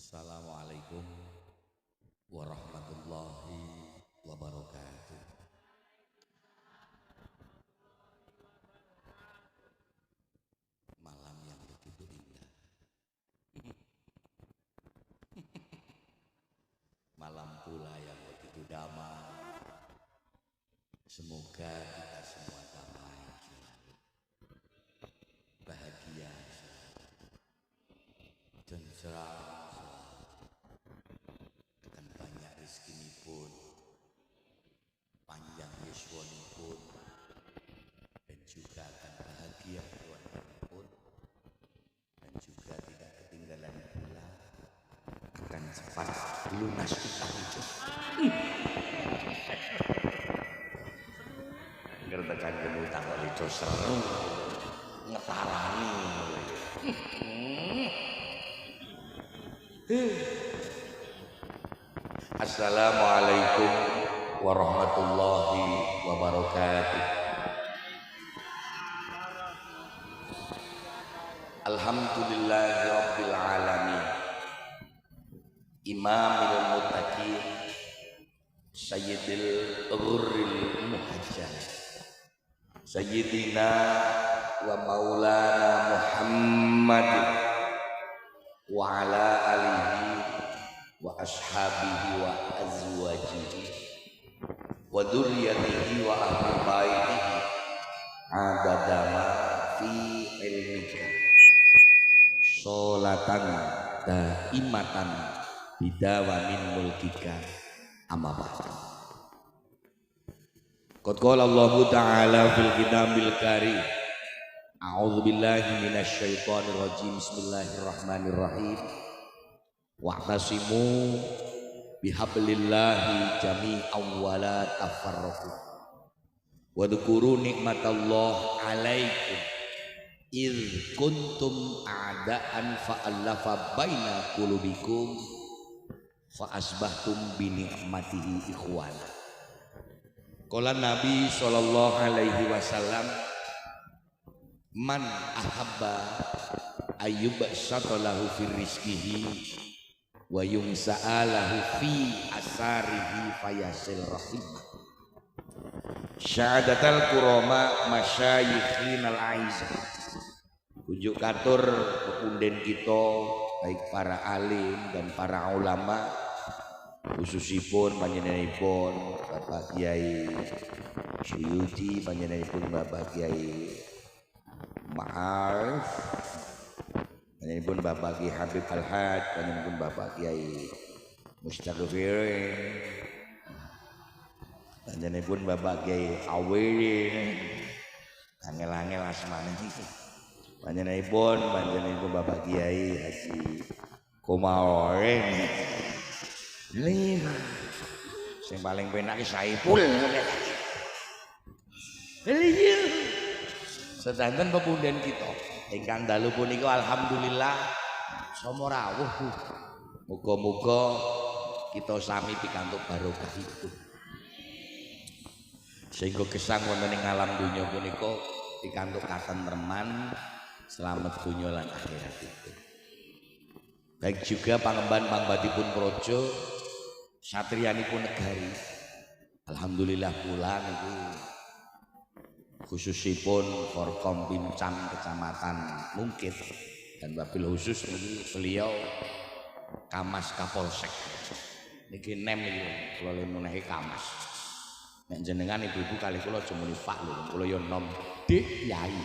Assalamualaikum warahmatullahi wabarakatuh. Malam yang begitu indah, malam pula yang begitu damai. Semoga kita semua damai selalu, bahagia selalu, tenteram selalu, akan banyak rezeki pun, panjang yuswani pun, dan juga akan bahagia keluarga pun, dan juga tidak ketinggalan pula akan cepat lunas utang itu. Ngertekan gemutang kali itu seru ngetarani. Assalamualaikum warahmatullahi wabarakatuh. Alhamdulillahi rabbil alamin, imamil muttaqin, sayyidil ghurril muhajjal, sayyidina wa maulana Muhammad wa ala alihi wa ashabihi wa azwajihi wa dzurriyyatihi wa ahli baitihi adada ma fi ilmika sholatan daimatan bidawamin mulkika amma ba'du. Qad qala Allah Ta'ala fil kitabil karim, a'udzu billahi minasy syaithanir rajim, bismillahirrahmanirrahim, wa'tasimu bihablillahi jami'an wa la tafarraqu wa dzkuru nikmatallahi 'alaikum idz kuntum a'da'an fa'alafa baina qulubikum fa asbahtum bi ni'matihi ikhwana. Qala Nabi sallallahu alaihi wasallam, man ahabba ayyubsatalahu fi rizqihi wa yumsa'alahu fi asarihi fayasil rahim. Syahadatal kurama masyayikhinal aizah, kunjuk katur pepunden kita baik para alim dan para ulama, khususipun panjenenganipun Bapak Kiai Suyuti, panjenenganipun Bapak Kiai Ma'arif, panjenenganipun Bapak Kiai Habib Al-Had, panjenenganipun Bapak Kiai Mustaghfirin, panjenenganipun Bapak Kiai Awirin, angel-angel asmane iki. Panjenenganipun Bapak Kiai Haji Komareng. Lima sing paling penak ki Saipul. Iya. Sedanten pepunden kita ingkang dalu punika alhamdulillah sama rawuh. Muga-muga kita sami pikantuk barokah itu. Sehingga gesang wonten ing alam dunya punika pikantuk katentreman, selamat dunya lan akhirat itu. Baik juga pangemban pangbadipun Projo, satriyanipun negari. Alhamdulillah pula niku khususipun Forkom Pincam Kecamatan Mungkit dan wabil khusus niki beliau Kamas Kapolsek. Niki nem niku kula menehi Kamas. Nek jenengan ibu-ibu kali kula aja muni Pak lho, kula yo nom Dik Yai.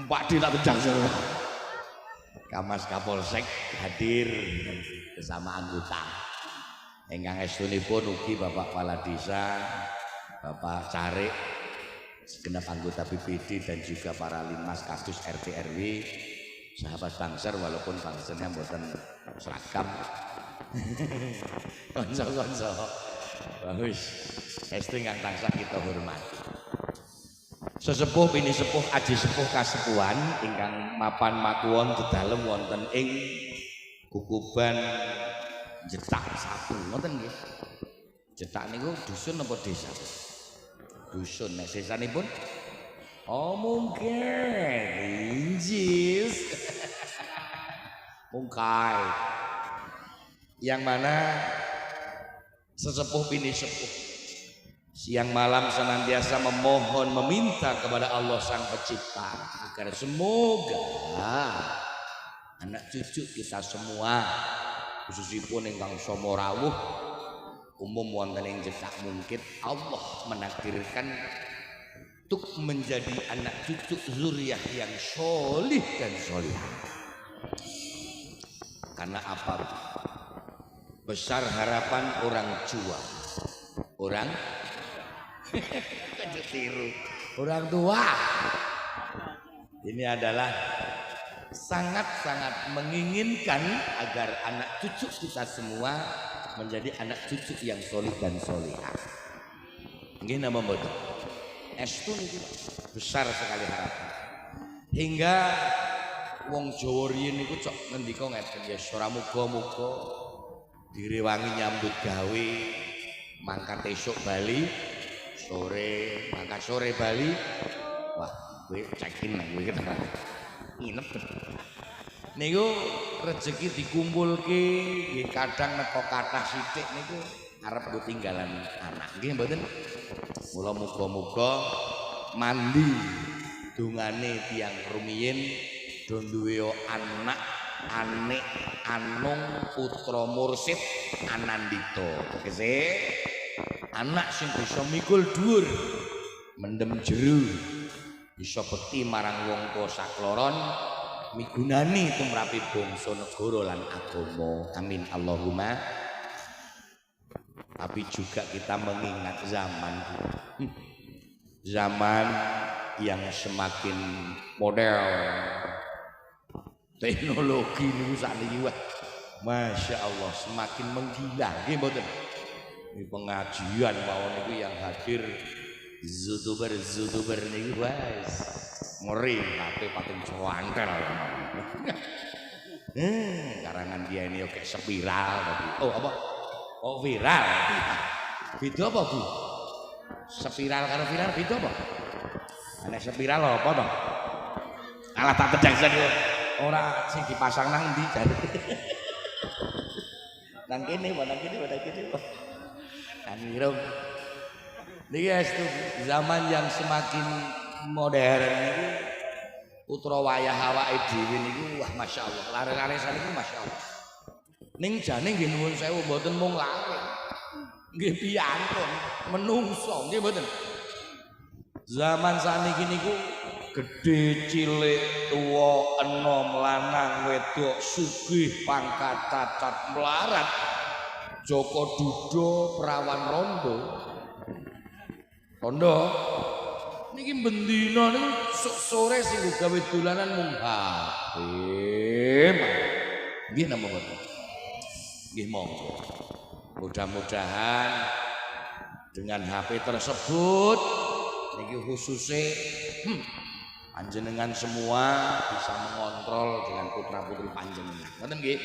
Pak Dik tak tejang semua. Kamas Kapolsek hadir bersama anggota. Ingkang estunipun ugi Bapak Kepala Desa, Bapak Carik, segenap anggota BPD dan juga para linmas kasus RT RW, sahabat Bangser walaupun Bangsernya mboten seragam. Konco-konco. Bagus. Estu ingkang tansah kita hormati. Sesepuh bini sepuh aji sepuh kasepuhan ingkang mapan makuwon dedalem wonten ing Kukuban Jetak 1 ngoten nggih. Jetak niku dusun apa desa? Dusun. Nek desanipun Oh mungkin injis mungkai yang mana sesepuh bini sepuh siang malam senantiasa memohon meminta kepada Allah Sang Pencipta agar semoga anak cucu kita semua khususipun ingkang somo rawuh umum wonten ing cekak mungkin Allah menakdirkan untuk menjadi anak cucu zuriyah yang solih dan solihah. Karena apa? Besar harapan orang tua, orang tiru, orang tua. Ini adalah sangat-sangat menginginkan agar anak cucu kita semua menjadi anak cucu yang solih dan solihah. Ini nama bodoh. Estu niku besar sekali harapan. Hingga wong Jawa riyen niku cok ngendika ngeten ya ora muga-muga direwangi nyambut gawe mangkat esuk Bali sore mangkat sore Bali wah kowe cekin nang kowe nginep niku rezeki dikumpulke nggih kadang neko kathah sithik niku arep nggo tinggalan anak nggih mboten. Mula muga-muga mandi dungane tiyang rumiyin do duwe anak anik anung putra mursid anandita tegese anak sing bisa mikul dhuwur mendem jero bisa bekti marang wong tuwa sakloron migunani tumrapi bangsa negara lan agama amin Allahumma. Tapi juga kita mengingat zaman yang semakin modern teknologi niku sakniki wah Masya Allah semakin menggila nggih mboten. Ini pengajian mawon niku yang hadir youtuber niku wis ngeri tapi pating cuantel. Karangan dia ini oke spiral tadi. Oh apa? Oh viral. Beda apa Bu? Spiral karo viral beda apa? Nek spiral apa to? Alah tak tedang saja. Ora sing dipasang nang ndi jare. Nang kene, nang kene. Nang irung. Niki estu zaman yang semakin modern niku putra wayah awake dhewe niku wah masyaallah. Lare-lare saniki masyaallah. Ning jane nggih nuwun sewu mboten mung lare. Nggih piantun, menungso nggih mboten. Zaman saniki niku gedhe cilik tuwa enom lanang wedok sugih pangkat cacat melarat Joko Dudo perawan rondo niki bendina niku sore sing gawe dolanan mung HP nggih napa mboten nggih monggo mudah-mudahan dengan HP tersebut niki khususnya panjenengan semua bisa mengontrol dengan putra-putri panjenengan. Ngoten nggih.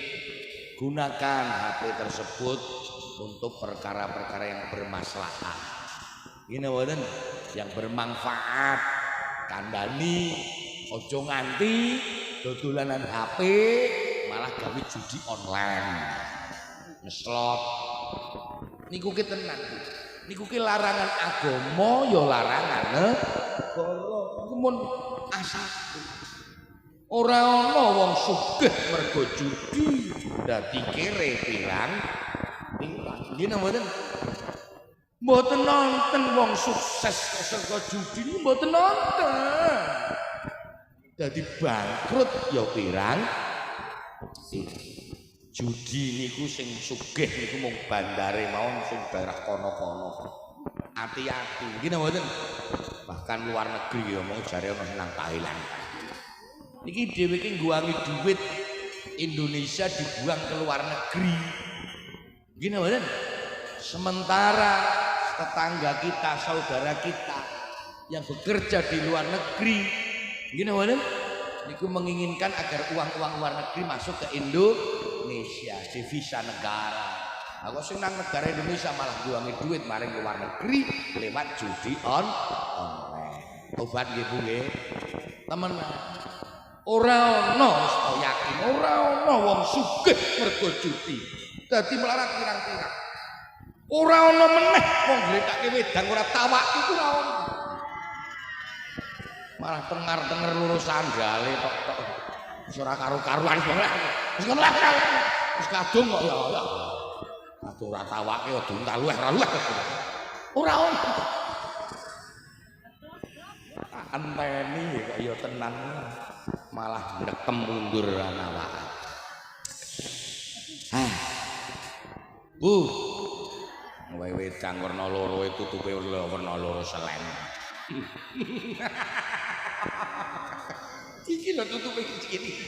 Gunakan HP tersebut untuk perkara-perkara yang bermaslahat. Ini mboten yang bermanfaat. Kandhani aja nganti dodolanan HP malah gawe judi online. Ngeslot. Niku ki tenan. Niku ki larangan agama ya larangan negara. Iku mun asal ora ana wong sugih mergo judi dadi kere pirang nggih mboten mboten nonton wong sukses saka judi niku mboten nonton dadi bangkrut ya pirang judi niku sing sugih niku mung bandare mawon sing daerah kono-kono hati-hati nggih mboten bahkan luar negeri ya mau jare ono nang Thailand. Niki dhewe iki ngguangi duit Indonesia dibuang ke luar negeri. Gini mboten? Sementara tetangga kita, saudara kita yang bekerja di luar negeri, gini mboten? Niku menginginkan agar uang-uang luar negeri masuk ke Indonesia, devisa negara. Aku sing nang negara Indonesia malah ngguangi duit maring luar negeri lewat judi online. Tobat nggih Bu nggih. Temenan. Ora ana wis yakin ora ana wong sugih mergo judi. Dadi melarat pirang-pirang. Ora ana meneh wong gletake wedang ora tawak iku ora ana. Malah tengar-tenger lurus sandale tok-tok. Wis ora karo-karuan wis ngono lah. Wis kadung kok ya. Atuh ora tawake ya duntal luweh-luweh. Ora ana. Anteni kok ya tenan malah ndekem mundur ana wae. Bu. Wae wedang warna loro itu tutupe warna loro selen. Iki lho tutupe iki.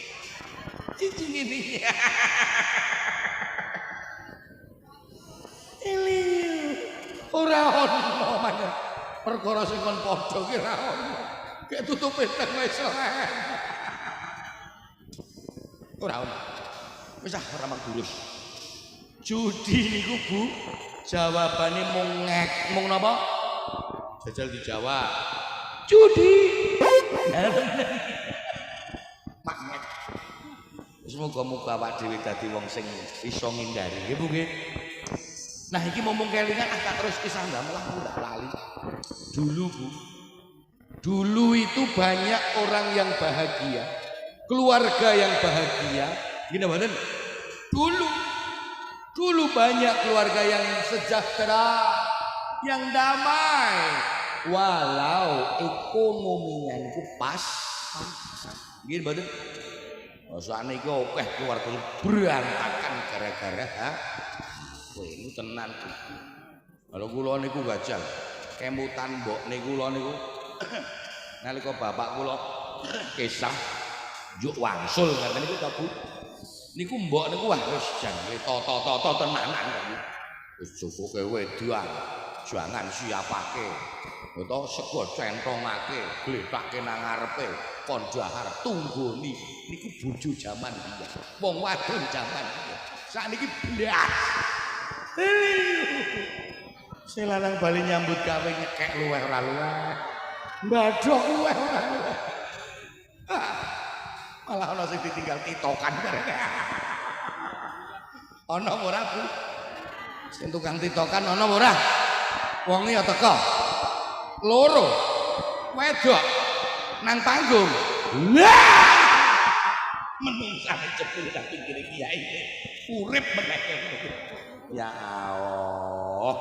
Iki ngene. Eli. Ora ono maneh. Perkara sing kon padha ki ora ono. Kek tutupe teng wis selen. Ora ono. Wis ora magurus. Judi niku Bu, jawabane mung ngek, mung napa? Jajal dijawab. Judi. Mak ngek. Wis muga-muga awak dhewe dadi wong sing iso ngindari, nggih Bu nggih. Nah iki ngomong kelingan agak terus kisah ndamelah ndak lali. Dulu Bu. Dulu itu banyak orang yang bahagia, keluarga yang bahagia. Gini mboten? Dulu banyak keluarga yang sejahtera, yang damai, walau ekonominya itu pas. Gini betul. Soalnya itu oke keluarga berantakan gara-gara ini tenan. Kalau kula niku gajal, kemutan mbok niku kula niku. Nalika bapak kula kisah juk wangsul ngaten niku ta Bu. Niku mbok niku wah wis jangke to tenanan kok. Wis cukuke wedan, jangan siapake. Utawa sego centongake, gletake nang ngarepe, kon dahar tunggoni. Niku bojo jaman biyen. Wong wadon jaman biyen. Sakniki blas. Sing lanang bali nyambut gawe nyekek luweh ora luweh. Mbadhok luweh ora luweh. Malah ana sing ditinggal titokan bareng. Ana ora Bu? Sing tukang titokan ana ora? Wonge ya teko. Loro. Wedok nang panggung. Lah. Menungsane jebul nang pinggir kiai. Urip meneh. Ya Allah.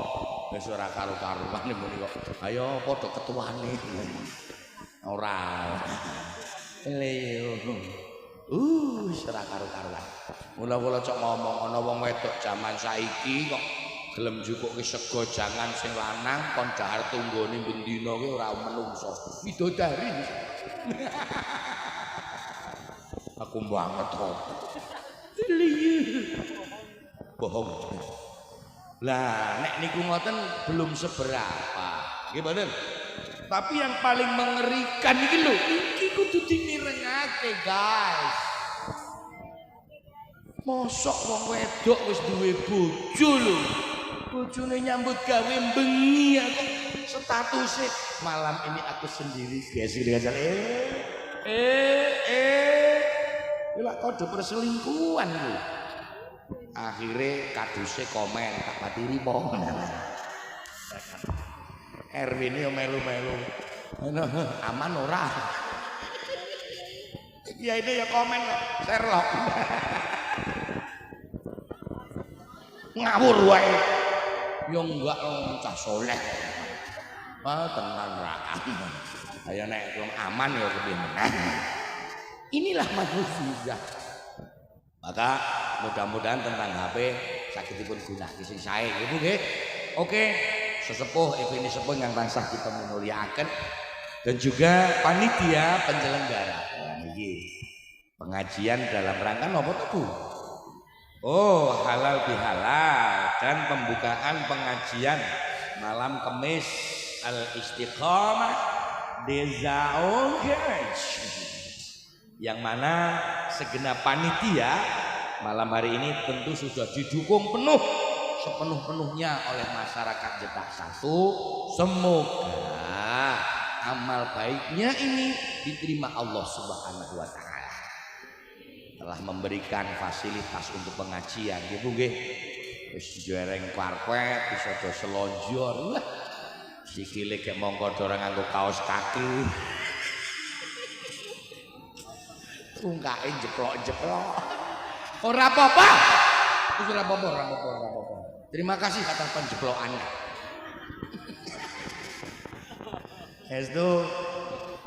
Wis ora karo-karuan muni kok. Ayo padha ketuane. Ora. Ora karo-karuan. Mula kula cok ngomong ana wong wedok jaman saiki kok gelem njukuke sego jangan sing lanang kon dahar tunggone bendina ki ora menungso. Widodari. Aku banget kok. Bohong. Lah nek niku ngoten belum seberapa. Nggih mboten? Tapi yang paling mengerikan iki lho, iki kudu dimirengake, guys. Mosok wong wedok wis duwe bojo lho. Bojone nyambut gawe bengi aku statuse malam ini aku sendiri, guys. Lha kode perselingkuhan lho. Akhirnya kaduse komen tak patiri po. Erwin yo melu-melu. Aman ora? Ya ini ya komen kok Sherlock. Ngawur wae. Yo enggak cah soleh. Tenan ra. Ayo nek wong aman ya kepiye meneh. Inilah manusia. Maka mudah-mudahan tentang HP sakitipun gunake sing sae nggih Bu nggih. Oke. Sesepuh Effendi Sepuh yang tansah kita memuliakan dan juga panitia penyelenggara. Niki pengajian dalam rangka napa to Bu? Oh, halal bihalal dan pembukaan pengajian malam Kemis Al-Istiqamah Desa Ongkej. Yang mana segenap panitia malam hari ini tentu sudah didukung penuh sepenuh-penuhnya oleh masyarakat Jeddah 1. Semoga amal baiknya ini diterima Allah Subhanahu wa taala. Telah memberikan fasilitas untuk pengajian nggih Bu nggih. Wis jereng karpet, wis ada selonjor. Wah. Sikile kek mongko ora nganggo kaos kaki. Tungkae jeplok-jeplok. Ora apa-apa. Ora apa-apa. Terima kasih atas penjeplokannya. Itu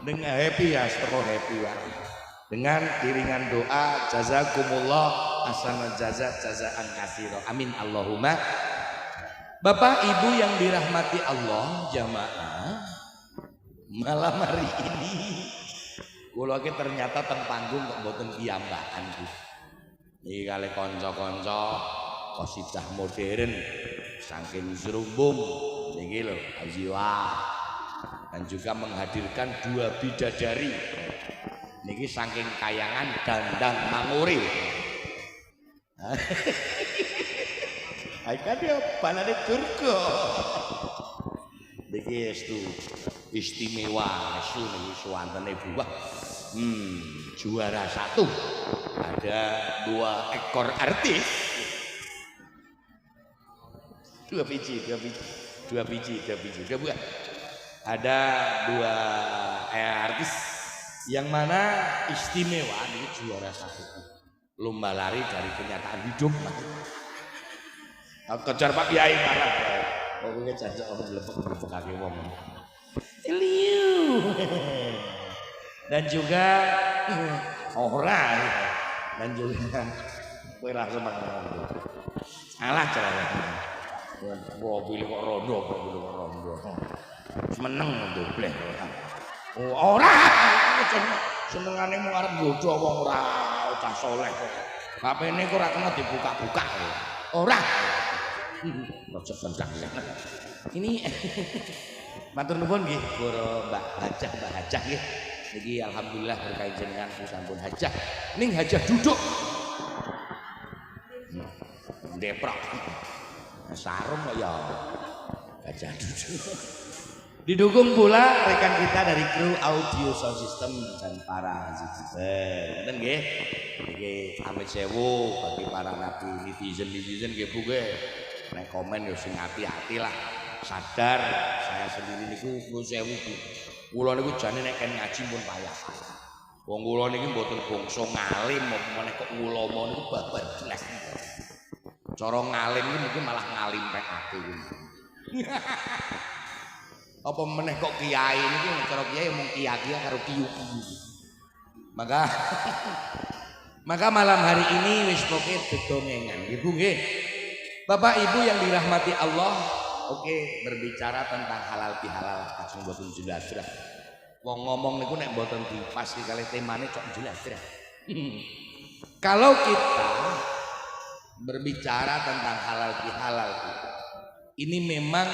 dengan happy ya, happy ya. Dengan iringan doa jazakumullah ahsanal jazaan katsira. Amin Allahumma. Bapak Ibu yang dirahmati Allah jamaah, malam hari ini kula ki ternyata teng panggung kok mboten piyambakan iki. Iki kali kanca-kanca qasidah modern saking Zrumbung niki lho Ajiwa, dan juga menghadirkan 2 bidadari niki saking Kayangan Dandang Manguri. Aika dia panane surga. Niki estu istimewa estu niki suwantene buah. Juara 1. Ada 2 ekor artis. 2 biji. Buah. Ada 2 artis yang mana istimewa ini juara 1. Lomba lari dari kenyataan hidup. Kejar Pak Kiai marah. Pokoknya jancok aku belepek kaki wong. Liu. Dan juga orang dan juga kowe ra semangat. Salah caranya. Mobil kok rondo. Meneng dobleh. Ora senengane mung arep godho wong ora cah saleh kok. HP-ne kok ora kena dibuka-buka. Ora. Lojok tendang. Ini matur nuwun nggih para Mbak Hajah nggih. Niki alhamdulillah berkait jenengan sampun hajah. Ning hajah duduk. Deprok. Sarung kok ya. Hajah duduk. Didukung pula rekan kita dari kru audio sound system dan para zikir. Ngoten nggih. Niki amit sewu bagi para nabi netizen nggih Bu nggih. Nek komen yo sing hati-hati lah. Sadar saya sendiri niku nuwun sewu Bu. Kula niku jane nek kan ngaji pun payah. Wong kula niki mboten bangsa ngalim meneh kok ulama niku babar jelas. Cara ngalim niku mungkin malah ngalimpekake. Apa meneh kok kiai niki cara kiai mung kiai karo kiyu-kiyu. Maka malam hari ini wis pokoke dedongengan nggih Bu nggih. Bapak Ibu yang dirahmati Allah, oke berbicara tentang halal bihalal kajeng mboten jelas. Wong ngomong niku nek mboten dipas kali temane cok jelas. Kalau kita berbicara tentang halal bihalal ini memang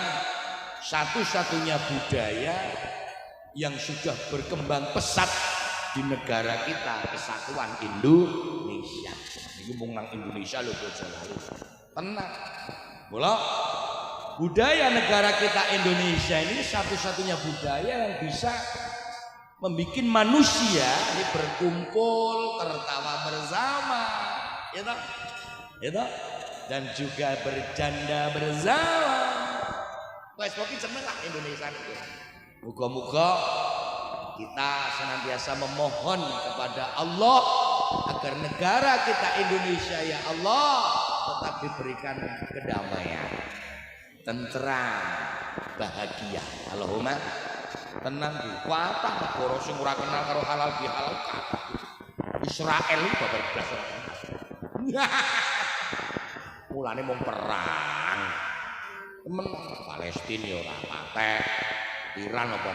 satu-satunya budaya yang sudah berkembang pesat di negara kita, Kesatuan Indonesia. Ini mung nang Indonesia lho bojo lalu. Tenang. Mula budaya negara kita Indonesia ini satu-satunya budaya yang bisa membuat manusia ini berkumpul, tertawa bersama, ya toh? Dan juga bercanda bersama. Wes pokoke seneng lah Indonesia itu. Muga-muga kita senantiasa memohon kepada Allah agar negara kita Indonesia ya Allah tetap diberikan kedamaian, tentram, bahagia. Allahumma tenang di kuatah negara sing ora kenal karo halal bihalal kathah. Israel itu babar blas. Mulane mung perang. Temen Palestina ya ora patek. Iran apa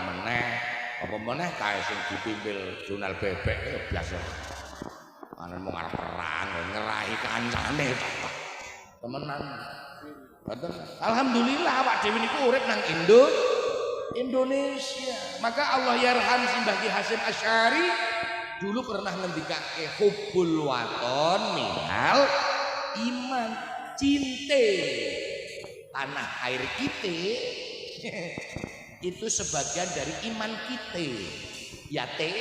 meneh kae sing dipimpil Donald Bebek ya biasa. Ana mung arep perang ngerahi kancane temenan. Alhamdulillah awak dhewe niku urip nang Indonesia. Maka Allah yarham Simbah Ki Hasyim Asy'ari dulu pernah ngendikake hubbul waton minal iman, cinte tanah air kita itu sebagian dari iman kita. Ya teh,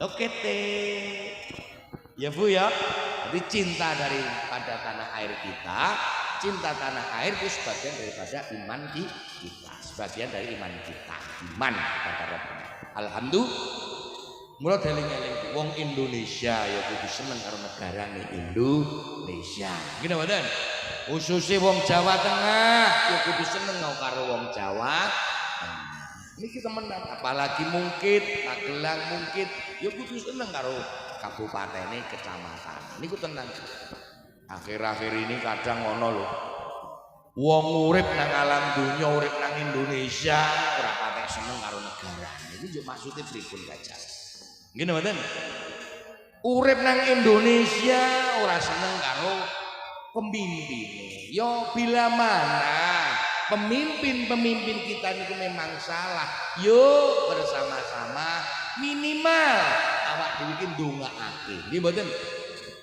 oke teh, ya Bu ya. Jadi cinta daripada tanah air kita, cinta tanah air itu sebagian daripada iman kita, sebagian dari iman kita, iman kepada Rabbana. Alhamdulillah. Mula deling-eling wong Indonesia ya kudu seneng karo negarane Indonesia. Gini mboten? Khususnya wong Jawa Tengah ya kudu seneng karo wong Jawa. Niki temenan, apalagi mungkin Magelang mungkin ya kudu seneng karo kabupatene kecamatan. Niku tenan. Akhir-akhir ini kadang ngono lho. Wong urip nang alam dunya, urip nang Indonesia ora patek seneng karo negarane. Iki yo maksude pripun gajah? Gini mboten? Urip nang Indonesia ora seneng karo pemimpin. Yo bila mana pemimpin-pemimpin kita niku memang salah, yuk bersama-sama minimal awak dhewe iki ndongaake. Nggih mboten?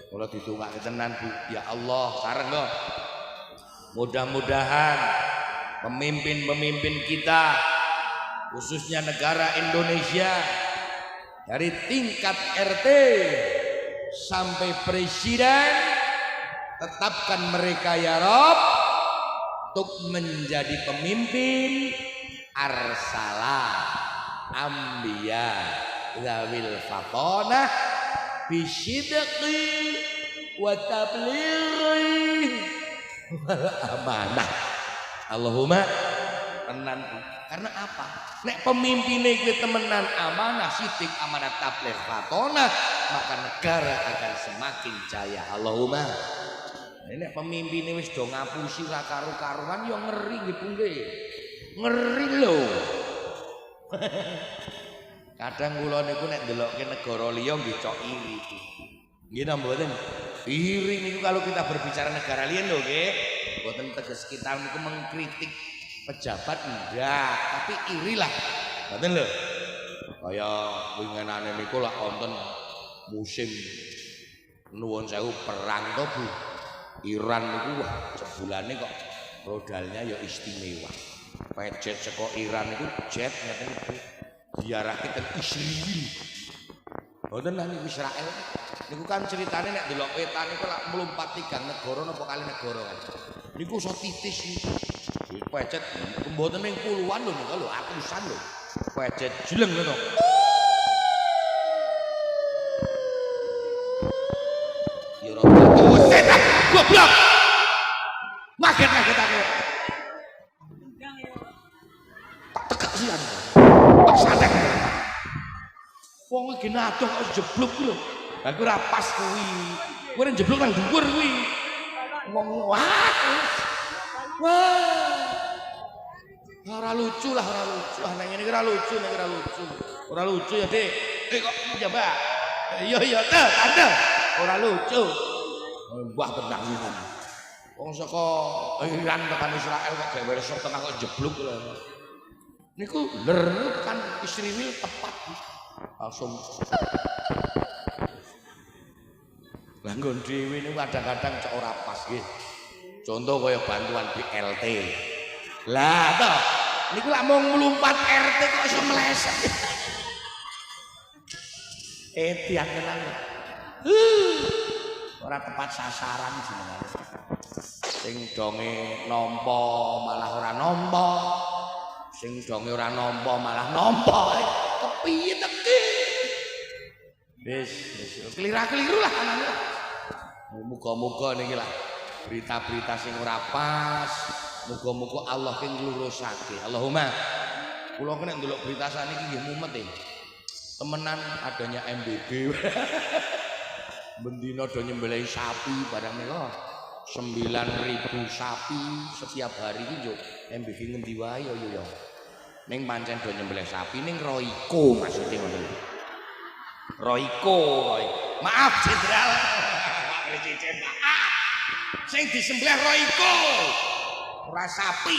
Kula ditungake tenan Bu. Ya Allah, sareng kok. Mudah-mudahan pemimpin-pemimpin kita khususnya negara Indonesia dari tingkat RT sampai presiden, tetapkan mereka ya Rob untuk menjadi pemimpin arsalah ambiya zawil fatonah bisidqi wa tablighi wal amanah. Allahumma tenan. Karena apa? Nek pemimpinnya kuwi temenan amanah, sidik amanat tabligh fatonah, maka negara akan semakin jaya. Allahumma. Nek pemimpinnya wis do ngapusi ra karu-karuan ya ngeri nggih Bu nggih. Ngeri lho. Kadang kula niku nek ndelokke negara liya nggih cok iri. Nggih napa mboten? Iri niku kalau kita berbicara negara liya lho nggih. Mboten teges kita niku mengkritik pejabat enggak, tapi irilah. Ngoten lho. Kaya winginane niku lak wonten musim nuwun sewu perang to Bu. Iran niku wah sebulane kok rodalnya ya istimewa. Pejet saka Iran niku jet ngeten niku diarahke ten Israel. Ngoten nang Israel. Niku kan ceritane nek delok peta niku lak mlumpat 3 negara napa kali negara kan. Niku iso titis niku. Pejet mboten ning puluhan lho niku lho, atusan lho. Pejet jeleng ngono. Ya ora setan goblok. Maget-maget aku. Tak tegak sian. Tak santek. Wong iki nadok kok jeblok ku lho. Lah kuwi ora pas kuwi. Kuwi jeblok nang dhuwur kuwi. Wong wah. Wah. Ora lucu lah, ora lucu. Ah nang ngene ora lucu, nek ora lucu. Ora lucu ya, Dik. Kok coba. Iya teh, tante. Ora lucu. Mbah tenang iki. Wong saka Iran tekan Israel kok gawe resep tengah kok jeblok lho. Niku ler tekan Israel tepat. Langsung lah nggon dhewe niku kadang-kadang cok ora pas nggih. Contoh kaya bantuan BLT. Lah toh niku lak mau nglumpat RT kok iso meleset. Tiang tenan. Ora tepat sasaran jenengan. Sing donge nampa malah ora nampa. Sing donge ora nampa malah nampa. Kepiye teki? Wis kelira-keliru lah anane. Muga-muga niki lah berita-berita sing ora pas. Muga-muga Allah ki nglurusake. Allahumma. Kula nek ndelok berita saniki nggih mumet e. Temenan adanya MBG. Bendina do nyembelih sapi barang nika 9.000 sapi setiap hari iki yo MBG ngendi wae yo yo. Ning pancen do nyembelih sapi ning Royco maksude ngono. Royco. Maaf Jenderal. Sing disembelih Royco. Ora sapi.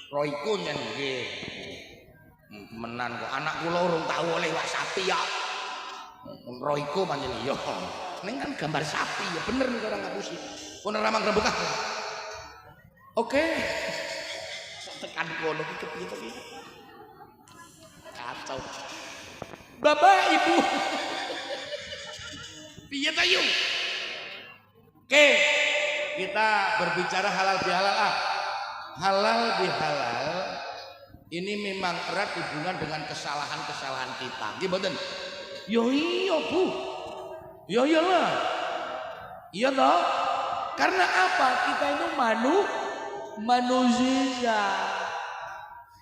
Royco nyen nggih. Menan kok anak kula urung tau oleh wak sapi ya. Royco pancen iya. Ning kan gambar sapi ya bener nek ora ngapusi. Pun ora mang rembukah. Oke. tekan kono iki kepiye to iki? Kacau. Bapak Ibu. Piye to yuk? Oke, kita berbicara halal bihalal halal bihalal ini memang erat hubungan dengan kesalahan-kesalahan kita. Nggih mboten? Yo iya Bu. Yo iyalah. Iya toh? Karena apa? Kita itu manusia.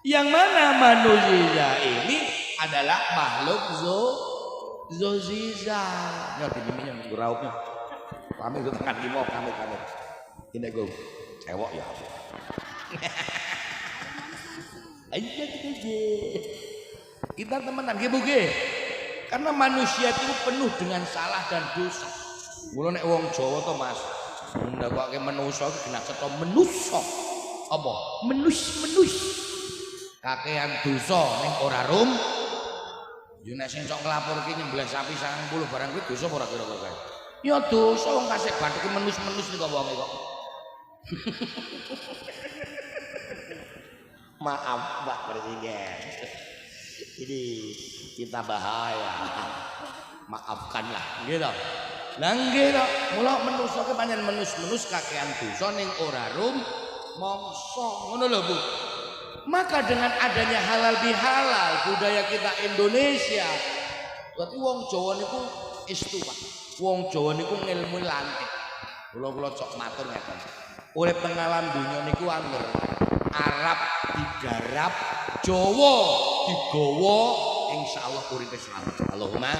Yang mana manusia ini adalah makhluk zoziza. Ngerti miminya nguraupnya. Kami itu tekan limo kami. Ini gue cewek ya. Ayo kita temenan nggih Bu nggih. Karena manusia itu penuh dengan salah dan dosa. Mula nek wong Jawa to Mas, ndakoke menungso iki kena cetha menuso. Apa? Menus. Kakean dosa ning ora rum. Yo nek sing sok nglaporke nyembelih sapi 90 barang kuwi dosa ora kira-kira. Ya dosa wong kasih bathike menus-menus ning wonge kok. Maaf Pak Presiden. Ini kita bahaya. Maafkanlah gitu. Lah nggih to, mula menungso ke pancen menus-menus kakean dosa ning ora rum mongso. Ngono lho Bu. Maka dengan adanya halal bihalal budaya kita Indonesia, berarti wong Jawa niku istu Pak. Wong Jawa niku ngilmu lantik. Kula cok matur ngeten. Urip teng alam donya niku angger Arab digarap, Jawa digawa, insyaallah uripe selamat. Allahumma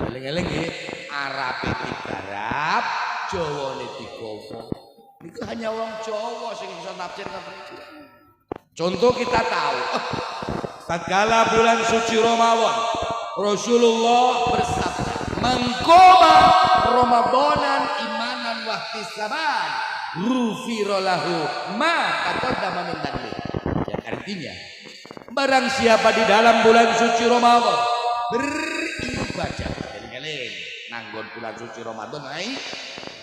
eling-eling nggih, Arabe digarap, Jawane digawa. Niku hanya wong Jawa sing bisa tafsir ngoten niku. Contoh kita tahu, tatkala bulan suci Ramadan, Rasulullah bersabda, "Mangkoma Ramadanan imanan wahtisaban, ghufira lahu ma taqaddama min dhanbi." Yang artinya, barang siapa di dalam bulan suci Ramadan beribadah, eling-eling nanggon bulan suci Ramadan ae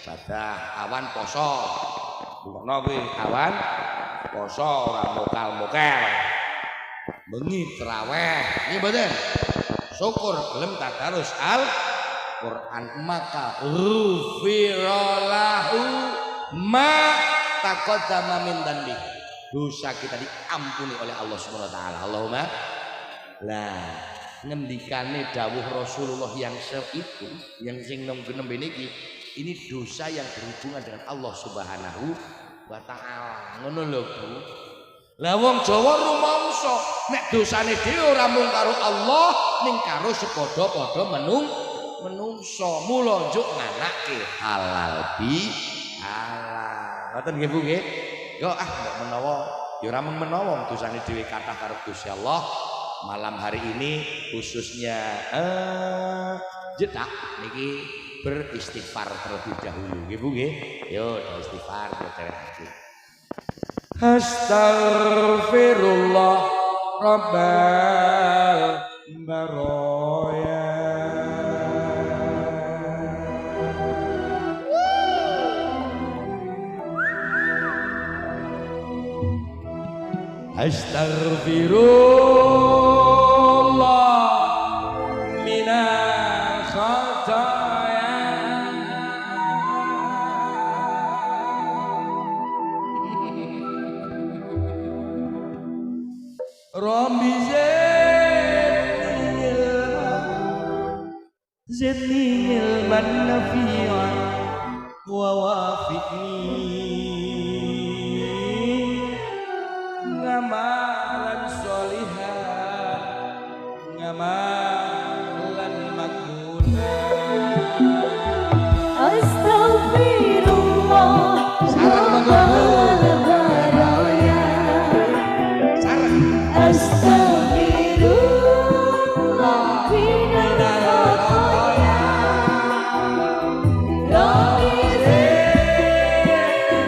ibadah awan poso. Bukono kuwi awan poso ora mokal-mokal. Bengi traweh, nggih mboten? Syukur gelem tadarus Al-Qur'an maka ghufira lahu ma taqaddama min dhanbi. Dosa kita diampuni oleh Allah Subhanahu wa taala. Allahumma. Lah, ngendikane dawuh Rasulullah yang itu, yang sing nembe niki, ini dosa yang berhubungan dengan Allah Subhanahu wa taala. Ngono lho Bu. Lah wong Jawa rumangsa nek dosane dhewe ora mung karo Allah ning karo sepadha-padha menungso. Mula njuk nganake halal bi halal. Ngoten nggih Bu nggih. Yo mbok menawa ya ora mung menawa dosane dhewe kathah karo Gusti Allah. Malam hari ini khususnya jedak niki beristighfar terlebih dahulu nggih Bu nggih. Yo istighfar terus. Astaghfirullah rabbal baraya. Astaghfirullah minal khataya. Rabbi zidni ilman nafi'an wa wafiqni ngamalan sholihan ngamalan makbulan. Astaghfirullah Sarang baraya. Astaghfirullah minal khataya. Rabbi zidni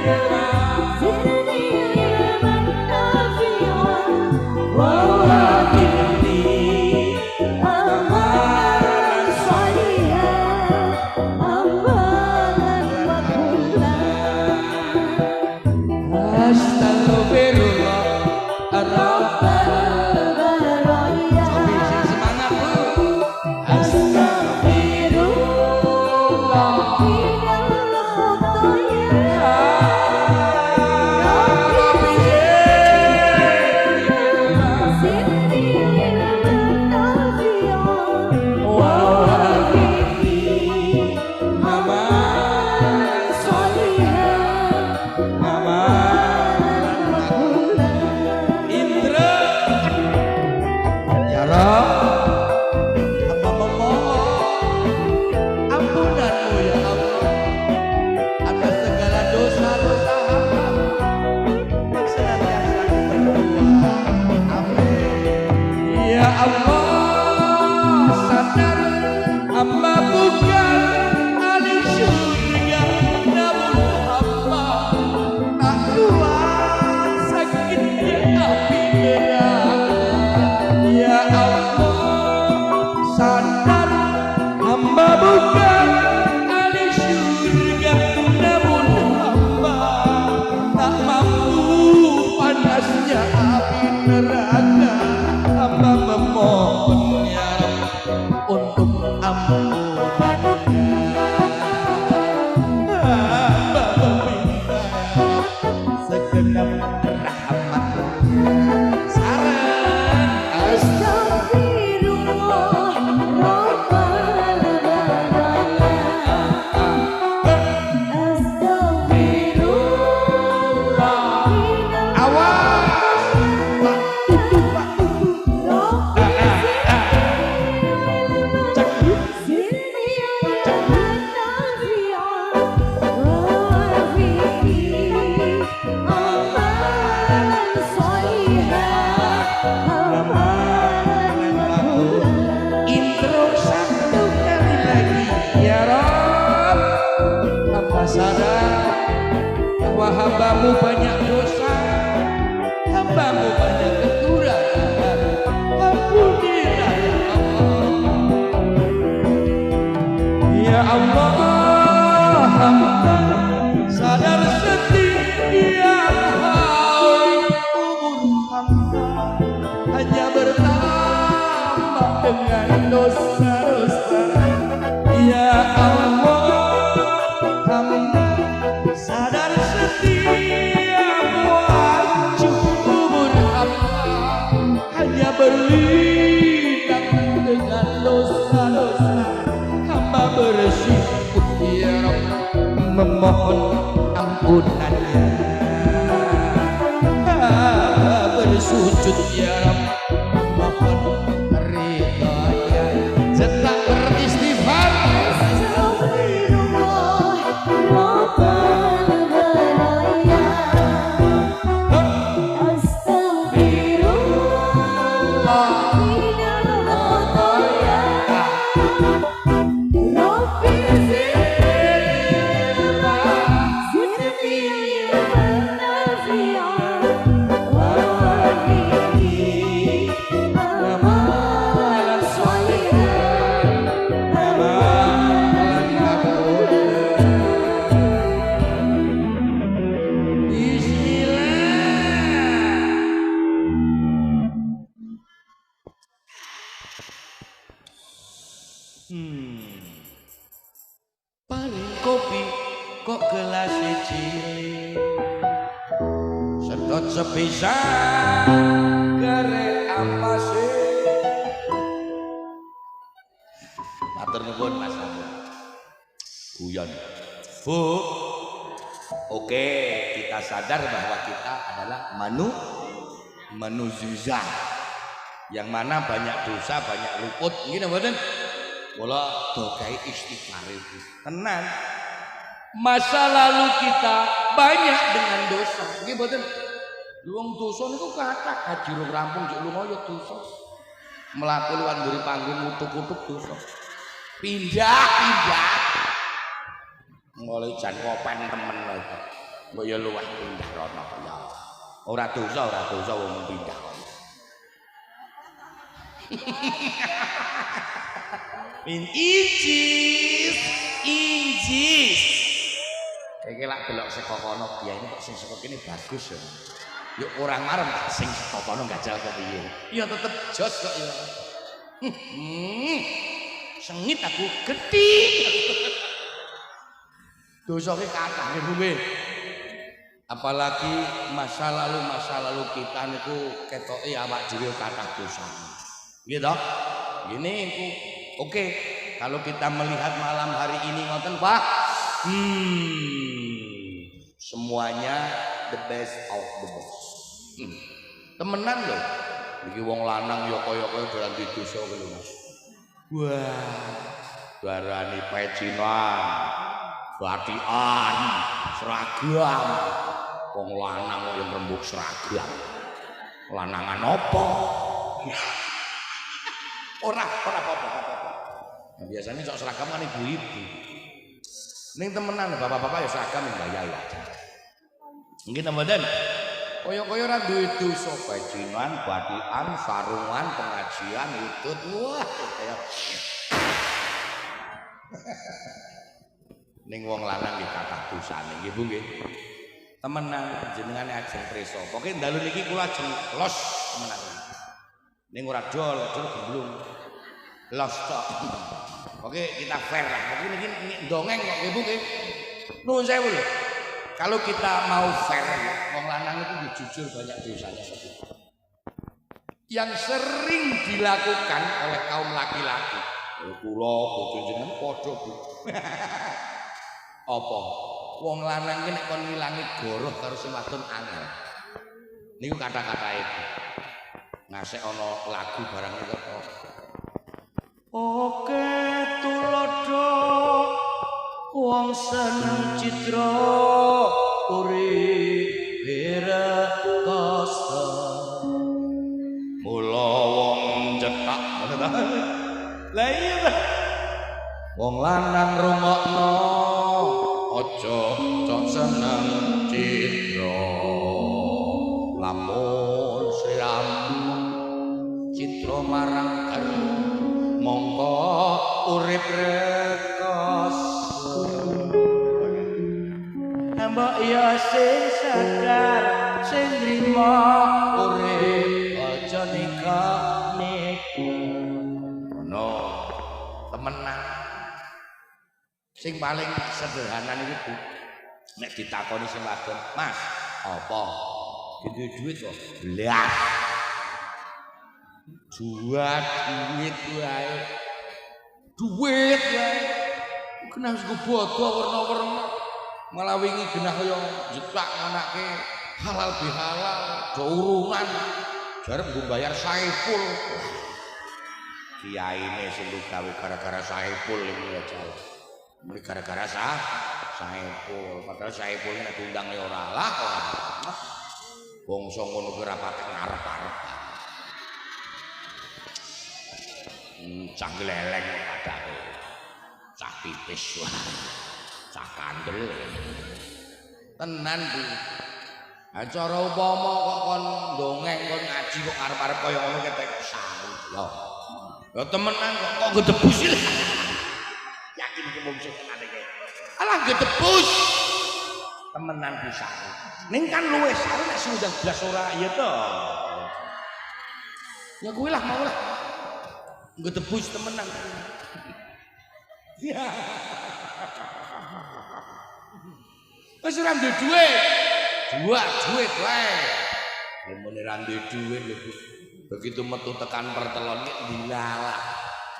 sadar bahwa hambamu banyak dosa, hambamu banyak kekurangan. Ampunilah ya Allah. Hamba sadar setiap hari umur hamba hanya bertambah dengan dosa-dosa. Ya Allah, hamba sadar setiap waktu umur hamba hanya berlinang dengan dosa-dosa. Hamba bersyukur ya Rabb, memohon ampunannya. Hamba bersujud ya Rabb, mohon ridhonya. Serta beristighfar. Paling kopi kok gelas cilik, sedot sepisan garek ampase. Matur nuwun Mas Guyon. Bu, oke, kita sadar bahwa kita adalah manusia yang mana banyak dosa, banyak luput. Gini mboten? Kula dokai istighfar itu. Tenan. Masa lalu kita banyak dengan dosa. Nggih mboten? Wong dosa niku kathah haji rong rampung jek lunga ya dosa. Mlaku liwat mburi panggung utuk-utuk dosa. Pindah. Mulai jan kopen temen lagi. Mbok ya luwih pindah rono ya. Ora dosa wong pindah. Injis. Iki lak delok saka kono biyen kok sing saka kene bagus ya. Yo orang marem tak sing saka kono gajal kok piye. Ya tetep jos kok ya. Sengit aku gedhi. Dosa ki kathah nggih Bu nggih. Apalagi masa lalu kita niku ketoke awak dhewe kathah dosa. Nggih toh? Gini iku. Oke, kalau kita melihat malam hari ini ngoten Pak, semuanya the best of the best. Temenan loh, iki wong lanang ya kaya-kaya dolan di dosa kuwi Mas. Wah, darani pecinan, batian, seragam. Wong lanang kok yang rembug seragam. Lanangan opo? Ora apa-apa. Nah, biasanya sok seragam kan ibu-ibu. Ning temenan bapak-bapak ya seragam yang gaya aja. Nggih mboten. Kaya-kaya ora duwe dosa bajinan, batian, sarungan, pengajian, utut. Wah, kaya ning wong lanang nggih kathah dosane nggih Bu nggih. Temenan jenengane ajeng preso. Pokoke dalu niki kula ajeng los temenan. Ning ora dol gemblung. Los tok. Oke, kita fair lah. Oke, ini dongeng kok Ibu nggih. Nuwun sewu lho. Kalau kita mau fair, wong lanang itu jujur banyak dosanya. Yang sering dilakukan oleh kaum laki-laki. Kula bojo jenengan padha Bu. Apa? Wong lanang ki nek kon ngilangi goroh karo sing wadon angel. Niku kata-kata itu. Ngasih ana lagu barang niku kok. Oke tulodo wong seneng citra urip rekoso mula wong cetak lah iya wong lanang rungokno aja cok seneng citra lamun siram citra marang garwa mongko urip rekos mbok ya sing sadar sing nrimo urip aja nikah ngono temenan sing paling sederhana niku Bu nek ditakoni sing wadon Mas apa duwe duit kok blas duit wae duit wae kena sego bodo warna-warna malah wingi genah kaya jetak anake halal bihalal do urunan jarep nggo bayar Saiful kiyaine sing gawe gara-gara Saiful iki ya jare muni gara-gara Saiful padahal Saiful nek diundang ya ora lah bangsa ngono ki ora patek ngarep-arep cah gleleng padake cah pipis cah kandel tenan Bu acara upama kok kon ndongeng kon ngaji kok arep-arep kaya ngono ketek saru ya temenan kok gedebus iki yakin iki mung sing tenan iki alah gedebus temenan bisa ning kan luwes saru nek sing ndang blas ora ya to ya kuwi lah mau lah gedebus temenan ya wis ora duwe duit wae mun ora duwe duit lho begitu metu tekan pertelon iki dilalah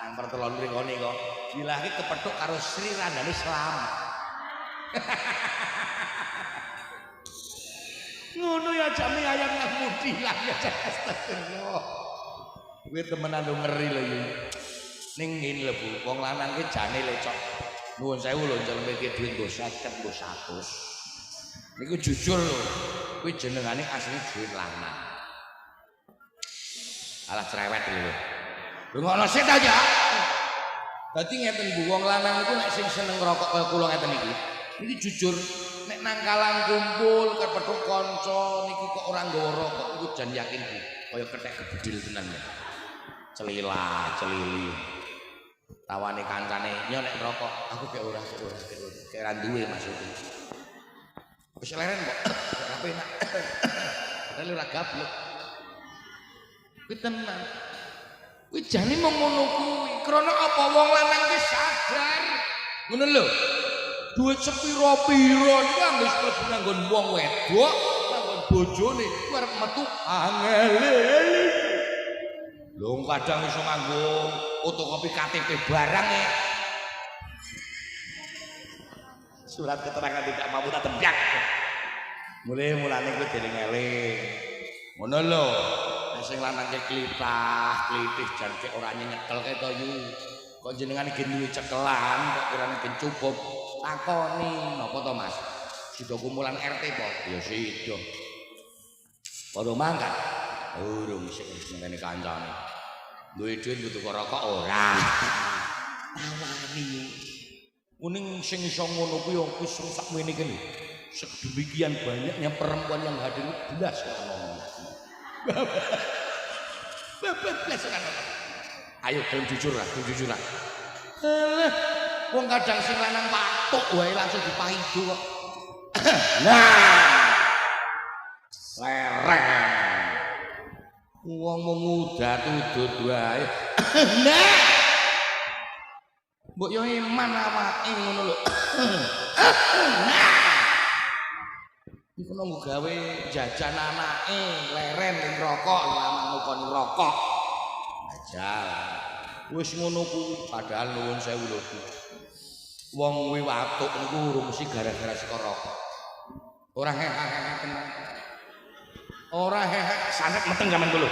nang pertelon mrikone kok dilahke kepethuk karo Sri Randani Slamet ngono ya jame ayam nang mudi lah ya astagfirullah kuwi temenan lho ngeri lho iki ning ngene lho Bu wong lanang ki jane lecok nuwun sewu lho njelmeke duit nggo 50 nggo 100 niku jujur lho kuwi jenengane asli duit lanang alah cerewet lho ngono sik ta ya dadi ngeten Bu wong lanang iku nek sing seneng ngrokok kaya kula ngeten iki niki jujur nek nang kalang kumpul kepethuk kanca niki kok ora nggawa rokok iku jan yakin Bu kaya kethek gebedil tenan ya celilah celili tawane kancane yo nek rokok aku kek ora kek ora duwe maksudnya wis leren kok ora penak padahal ora gablek kuwi tenan kuwi jane mung ngono kuwi krana apa wong lanang ki sadar ngono lho duit sepira-pira iki anggo mlebu nganggon wong wedok nganggon bojone kuwi arep metu angel lho kadang iso nganggo fotokopi KTP barang ya surat keterangan tidak mampu tak tembak mulane kuwi dereng eling ngono lho nek sing lanang ki klitih jan kek ora nyekel kae to yu kok jenengan iki duwe cekelan kok kurang gen cukup takoni napa to Mas sida kumpulan RT po ya sida padha mangkat urung sik ngene kancane duwe duit butuh rokok ora tawani kuning sing iso ngono kuwi wis sakmene iki lho sedemikian banyaknya perempuan yang hadir belas belas kan ayo jujur lah wong kadang sing lanang patuk wae langsung dipaido kok nah lereng wong muda tudut wae nah mbok yo iman awake ngono lho nah iku nang gawe jajan anake leren ning rokok lanang nukoni rokok ajal wis ngono kuwi padahal nuwun sewu lho wong kuwi watuk niku urung mesti gara-gara saka rokok ora hehe tenan ora hehe sanet meteng jaman kulo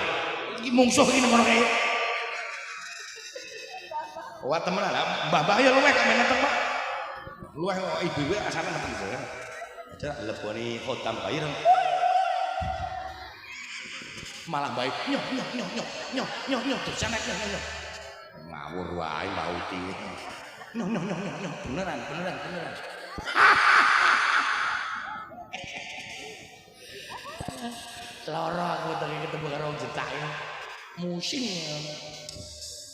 iki mungsuh iki ngono kae wah temenan mbah-mbah ya luweh kok meteng Pak luweh kok ibu-ibu asane meteng bareng aja leboni khotam bair malah baik nyoh tersanet nyoh ngawur wae Mbak Uti nyoh beneran Loro aku ketemu karo wong jetak. Musim.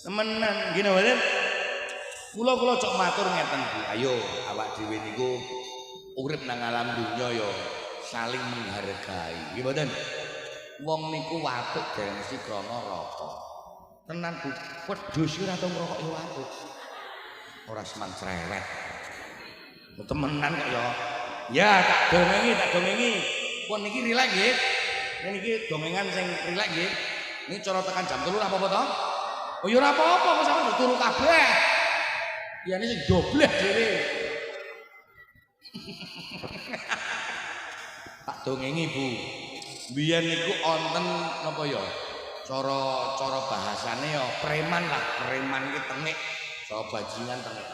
Temenan gini mboten. Kula cok matur ngeten Bu. Ayo awak dhewe niku urip nang alam dunya ya saling menghargai. Nggih mboten? Wong niku watuk dereng mesti krana rokok. Tenan Bu, wedhus ora tau ngrokoki watuk. Ora seman cerewet. Temenan kok ya. Ya tak dongengi. Pun niki rileks nggih. Niki dongengan sing rileks nggih. Ini cara tekan jam 3 apa-apa to? Oh ya ora apa-apa, kok sampeyan turu kabeh. Ya ini sing dobleh dhewe. Tak dongengi Bu. Biyen niku wonten napa ya? Cara bahasane ya preman lah, preman iki tengik, cara bajingan tengik.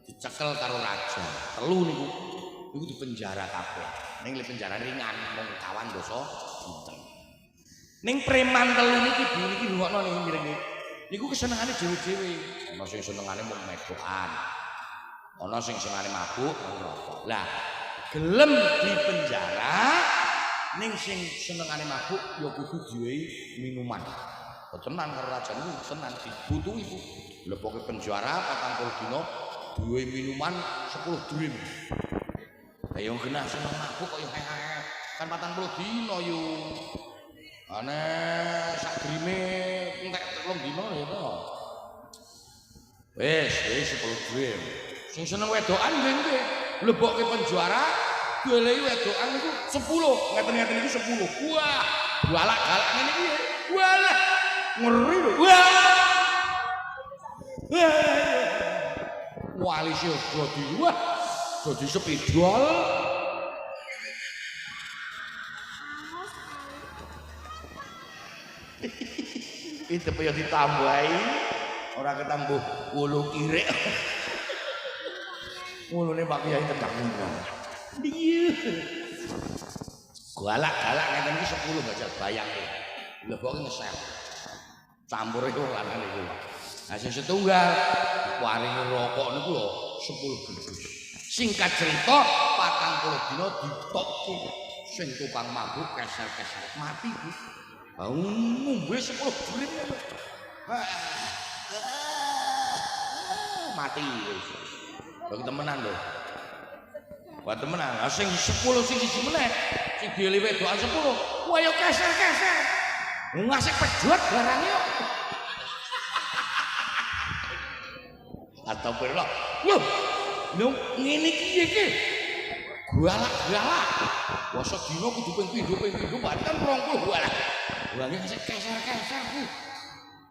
Dicekel karo raja. Telu niku dipenjara kabeh. Ning le penjara ringan mung kawan dosa dinten. Ning preman telu niki Bu niki rungokno niki mireng niki. Niku kesenengane dhewe-dhewe. Ana sing senengane mung medokan. Ana sing senengane mabuk ngrokok. Lah, gelem dipenjara ning sing senengane mabuk ya kudu diwehi minuman. Tenan karo raja niku tenan dibutuhi Bu. Leboke penjara 40 dina duwe minuman 10 dream. Lah yo genah seneng mabuk kok yo kan 40 dina yo. Ana sak drime entek 3 dina ya to. Wis 10 dream. Sing seneng wedokan nggih. Leboke penjara goleki wedokan niku 10. Ngeten-ngeten iki 10. Wah, galak-galak ngene iki. Walah. Ngeri lho. Wah. Wali sih dadi wah. Dadi sepidol. Itu ya ditambahi ora ketambuh wulu kirek. Wulune Pak Kiai tedak munggah. Iya. Galak-galak ngeten iki 10 aja bayang. Leboke ngesel. Campur iku lanane iku. Nah sing setunggal waringe rokok niku lho 10 bungkus. Singkat cerita 40 dina ditokke sing tukang mabuk keser-keser mati Bu. Ngombe 10 durit lho. Mati wis. Bagi temenan lho. Wah temenan. Lah sing 10 sing siji meneh sing dieli wedokan 10. Wah ya keser-keser. Ngasih pejuat barang yo. Atau perlo. Loh. Ngene iki iki. Galak-galak. Wah sedina kudu ping pindho berarti kan 20 galak. Lah ngasih keser-keser ku.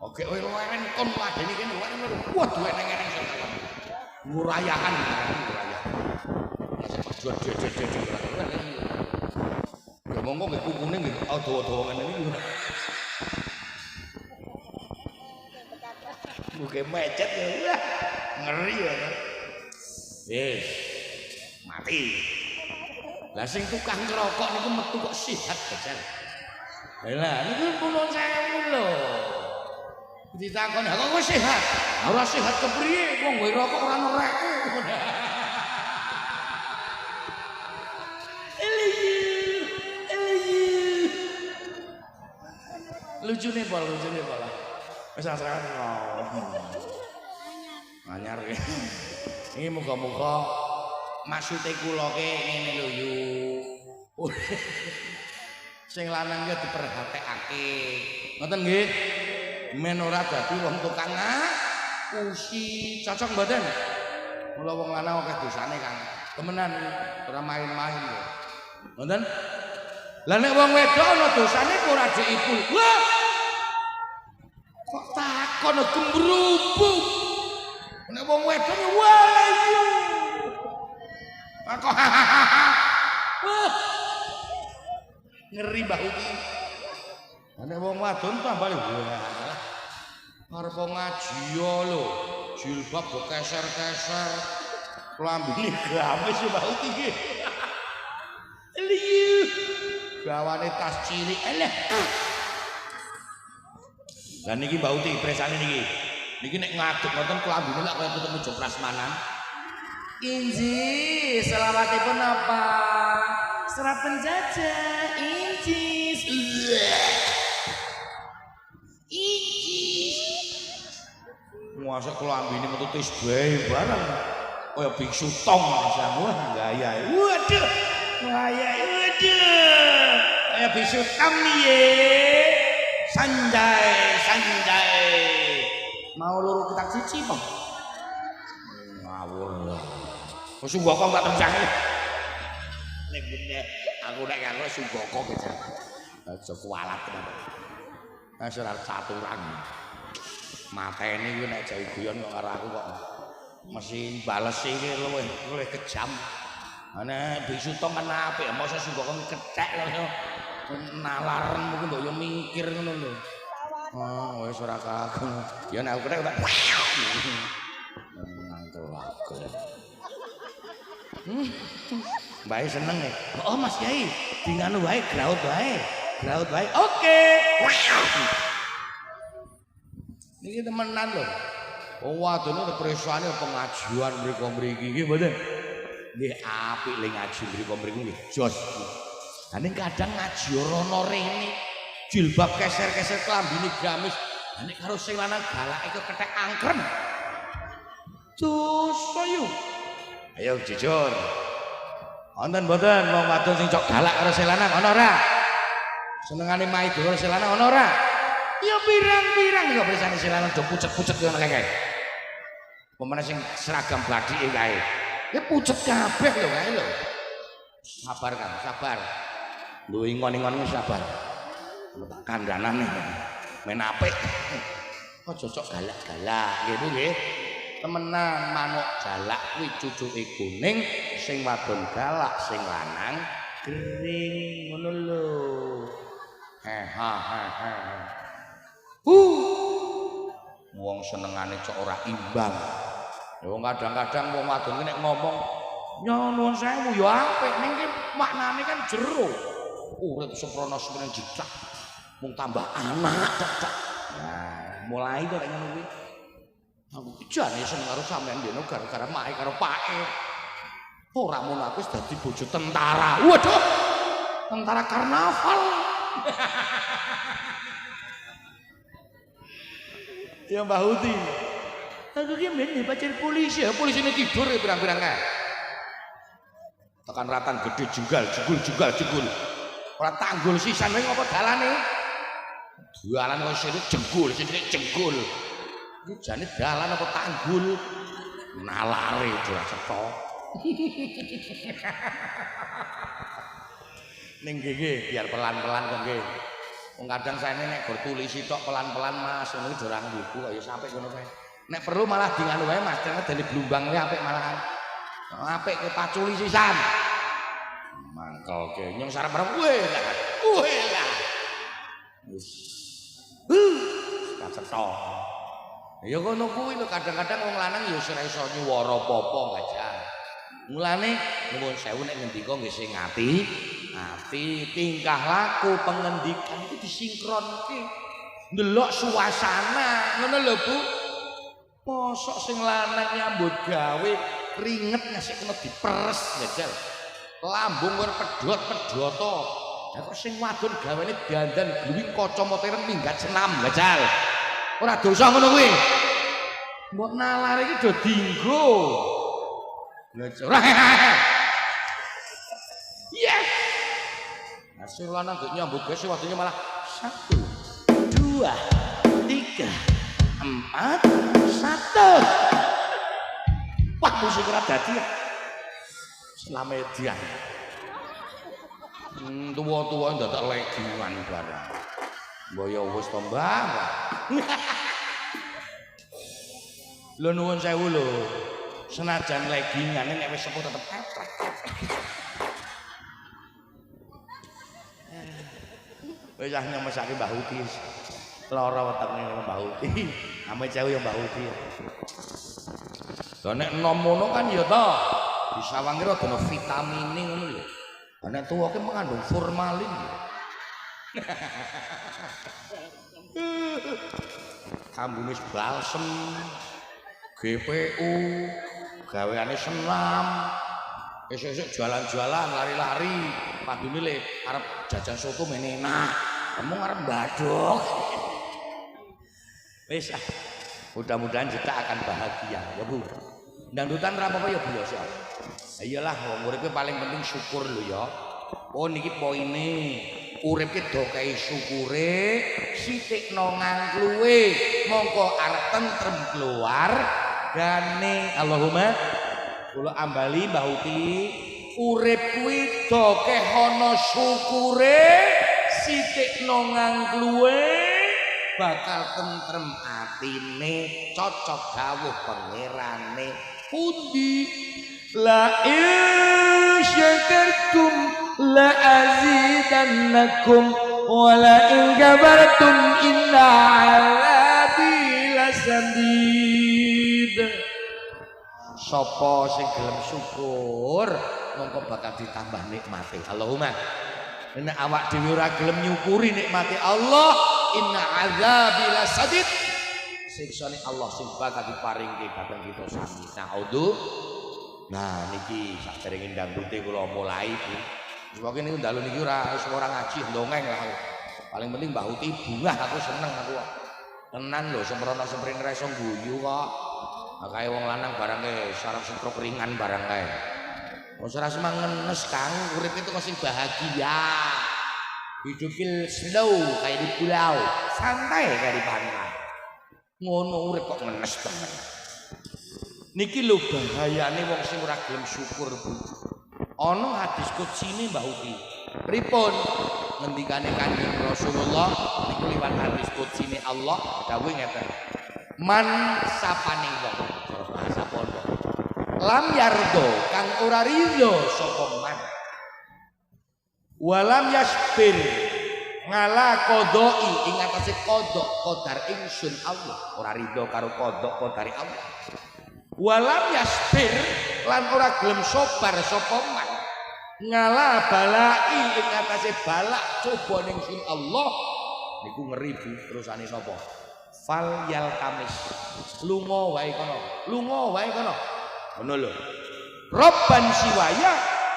Oke kowe leren kon ladeni kene leren. Wah duwe neng-neng sing ngurayakan ngurayakan. Ngasih pejuat jejer-jejer. Ya monggo nggih kukune nggih dawa-dawa ngene iki. Buke mecet ya. Ngeri ya. Wis mati. Lah sing tukang ngerokok niku metu kok sihat bejan. Lah niku pulun 1000 lho. Ditakon, "Kok kowe sehat?" Ora sehat kepriye? Wong kowe rokok ora noreke. Lucune pol. Wis sekarang anyar ki. Iki muga-muga maksude kula ke ngene lho yu. Sing lanang ya diperhatekake. Ngoten nggih. Men ora dadi wong tukang usi. Cocok mboten? Mula wong lanang akeh dosane Kang. Temenan ora main-main lho. Ngoten? Lah nek wong wedok ana dosane kok ora diipul. Wah! Kok takon gembrubuk. Nek wong wedok wah iya. Kok wah. Ngeri bahu iki. Nek wong wadon tambah wah. Arep ngaji yo lho. Jilbab kok keser-keser. Klambine gamis yo bahu iki. Liyu. Gawane tas cilik eleh. Lah niki Mbak Uti presane niki. Niki nek ngadeg ngoten klambine lak kaya ketemu jok prasmanan. Inji, selamatipun apa? serap penjajah incis. Masa kelambine metu tisbae bareng. Kaya biksu tong sama gaya. Waduh. Kaya biksu tong piye? Sanjay. Mau loro kita cici, Bang. Ngawur. Kok Sunggoko enggak tencang. Nek bener aku nek karo Sunggoko gitu. Aja kualat tenan. Wis ora caturang. Mateni kuwi nek jai guyon kok karo aku kok mesti bales iki luwih kejam. Ana bisu tong kan apik, mosok Sunggoko kecek lho. Nalarmu ku mbok yo mikir ngono lho. Oh, wis ora kagung. Ya nek aku kena tak nangkel aku. Mbak seneng ya? Oh Mas Yai, dengan wae graut wae. Oke. Niki temenan lho. Oh wadone presane pengajian mriko-mriki nggih mboten. Nggih apik le ngaji mriko-mriki nggih jos. Lah ning kadang ngaji ora ana rene. Jilbab keser-keser klambine gamis. Lah nek karo sing lanang galake kethek angkrem. Dosa yo. Ayo jujur. Wonten mboten wong wadon sing cok galak karo sing lanang ana ora? Senengane maido karo sing lanang ana ora? Ya pirang-pirang kok bersane sing lanang do pucet-pucet ngono kae. Pemene sing seragam bladike kae. Ya pucet kabeh lho kae lho. Sabar kan, sabar. Lho ingon-ingon sabar. Tak kandhanane men apik. Aja cok galak-galak gitu nggih. Temenan manuk galak kuwi cucuke kuning, sing wadon galak, sing lanang kering ngono lho. Wong senengane cok ora imbang. Ya wong kadang-kadang wong wadon nek ngomong nyuwun sewu ya apik ning ki maknane kan jero. Urip seprono semeneng jejak. Mung tambah anak tok. Nah, mulai kok ngono kuwi. Aku jane seneng karo sampean dene gara-gara mae karo pake. Ora ngono aku wis dadi bojo tentara. Waduh. Tentara karnaval. Ya Mbah Huti. Aku ki mben pacar polisi, polisi ini tidur ya pirang-pirang kae. Tekan ratan gede junggal. Ora tanggul sisan wae ngopo dalane. Dalan kok sithik jengkul. Iki jane dalan apa tanggul? Nalare ora cetha. Ning nggih biar pelan-pelan kok nggih. Wong kadang saene nek gor tulisi tok pelan-pelan Mas, ngono iki dorang mbuku kok ya sampe ngono kae. Nek perlu malah di nganu wae Mas, karena dene blumbang wae apik malahan. Apik ke paculi sisan. Mangkel ke nyong sarep-sarep kowe lah. Wis. Kacetho. Ya ngono kuwi lho kadang-kadang wong lanang ya ora iso nyuwara apa-apa gajah. Mulane nuwun sewu nek ngendika nggih sing ati tingkah laku pengendikan itu disinkronke. Ndelok suasana ngono lho Bu. Mosok sing lanang nyambut gawe keringet ngasih kena diperes jajal. Lambung ora pedhot-pedhoto. Lah kok sing wadon gawene dandan gluwing kacamata ireng minggat senam jajal. Ora dosa ngono kuwi. Mbok nalar iki do dienggo. Ora. Yes. Hasil lanang kok nyambut gawe wadone malah 1 2 3 4 1. Wah musik ora dadi. Slamedian. Tuwa-tuwa ndadak legingan barang. Mbok ya wis to Mbah. Lho nuwun sewu lho. Senajan legingane nek wis sepuh tetep etrek. Wis ah nyemesake Mbah Huti. Lara wetenge Mbah Huti. Ame sewu ya Mbah Huti. Lah nek enom ngono kan ya to. Disawangi rada ana vitamine ngono lho. Lah nek tuwa ki mengandung formalin. Kambune balsem, GPU, gaweane senam. Esuk-esuk jualan-jualan, lari-lari, padune le arep jajan soto menenak. Kamu arep badok. Wis mudah-mudahan kita akan bahagia ya Bu. Dangdutan ra apa-apa ya Bu ya. Iyalah wong uripe paling penting syukur lho ya. Oh niki poine. Urip ki do kae syukure, sitikno ngangkluwe, mongko arep tentrem keluargane. Allahumma kula ambali Mbah Uti, urip kuwi do kehono syukure, sitikno ngangkluwe, bakal tentrem atine, cocok dawuh pangerane pundi la in syakartum la azidannakum wa la in kabartum inna azabi lasadid. Sapa sing gelem syukur mongko bakal ditambah nikmate. Allahumma nek awak dhewe ora gelem nyukuri nikmate Allah, inna azabi lasadid. Siksane Allah sing bakal diparingke dhateng kita sami. Nah niki saderenge dangdute kula mulai Bu. Sebab niku dalu niki ora ngaji ndongeng lah. Paling penting Mbah Uti bungah aku seneng aku. Tenan lho semprono-semprene ra iso guyu kok. Kae wong lanang barange sareng semprot ringan barang kae. Wong ora semangenes Kang, urip itu mesti bahagia. Hidupil slow kayak di pulau, santai kayak di pantai. Ngono urip kok ngenes banget. Niki lho bahayane wong sing ora gelem syukur Bu. Ana hadis kudsine Mbah Uti. Pripun ngendikane Kanjeng Rasulullah niku liwat hadis kudsine Allah dawuh ngeten. Man sapane wong bahasa pondok. Lam yardo kang ora ridho sapa man. Walam yasbir ngala kodoi ing atase kodok kodar ingsun Allah. Ora ridho karo kodok kodare Allah. Walam yasbir lan ora gelem sabar sapa man ngala balai ing atase balak coba ning sun Allah niku ngeri Bu. Terusane napa? Fal yal kamis lunga wae kono ngono lho. Robban siwaya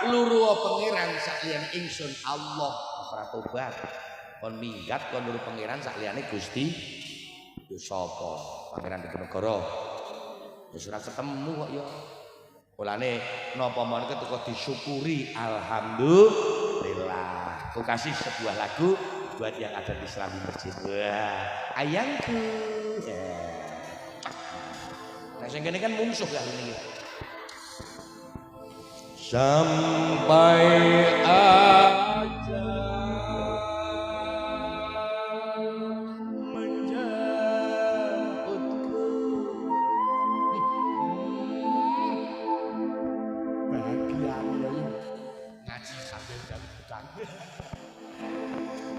luruh pangeran sakliyane ingsun Allah ora tobat kon minggat kon luruh pangeran sakliyane Gusti yo sapa pangeran Diponegoro. Wis ora ketemu kok ya. Mulane napa mawon ketika disyukuri alhamdulillah. Aku kasih sebuah lagu buat yang ada di Serambi Masjid. Wah, ayangku. Nah, sing kene kan mungsuh ya ini. Sampai aja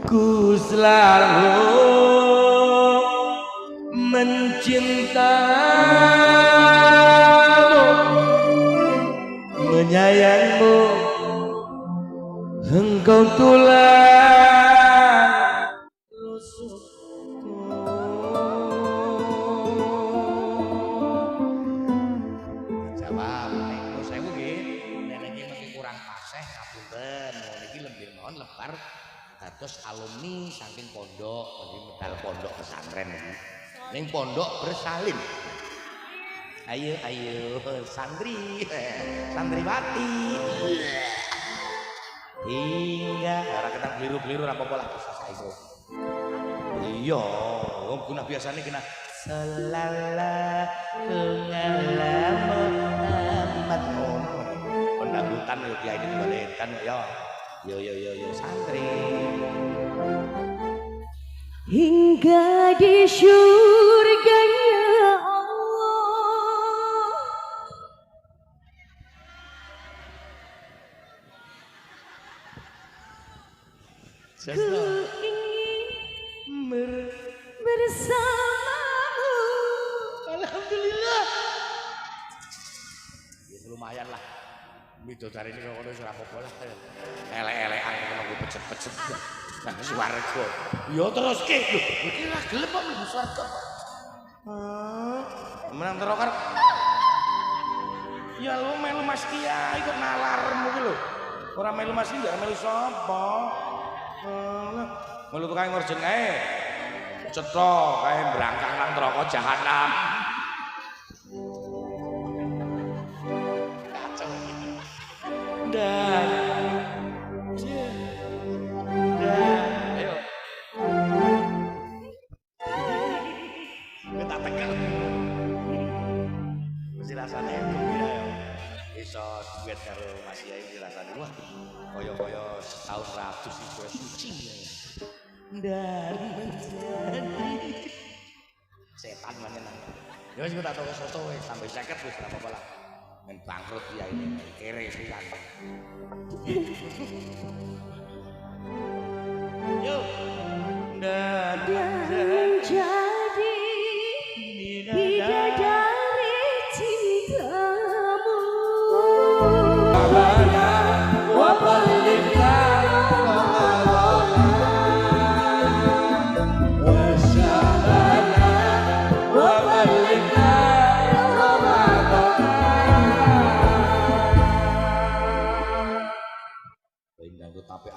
ku selalu mencintamu, menyayangmu, engkau tulang rusukku. Jawab, nek saya nggih, nenek iki mesti kurang paseh ngapunten, niki lembir mawon lebar. Terus alumni saking pondok, medal pondok pesantren ini. Ning pondok bersalin. Ayo santriwati. Hingga ora ketang keliru-keliru apa-apa lah saiki. Iya, wong guna biasane kena sallallahu alaihi Muhammad. Pendangdutan yo kiai dibalenkan yo. Yo santri hingga di surganya Allah. Ku ingin bersamamu. Alhamdulillah. Ya lumayan lah. Bidodari ini kalau sudah apa-apa lah elek-elekan kalau gue pecet-pecet nah suaraku ya terus ke ini lah gelap apa nih suaraku menang terokar Ya lu melu Mas Kiai kok nalarmu ki lho. Ora melu Mas Kiai ndak melu sapa? Melu tukang ngurjeng ae. Cetha kae brangkang nang neraka jahanam. Kacau gitu. Dan ayo. Kita tekan. Mesti rasane gembira ya. Iso duet karo Mas Yai mesti rasane wah kaya setahun ratus iku suci ya. Dan menjadi setan manenang. Ya wis tak toko soto wis sampai 50 wis ora apa-apa lah. Men bangkrut ya ini kere pisan. Yo. Dan menjadi bidadari cintamu. wa qalbina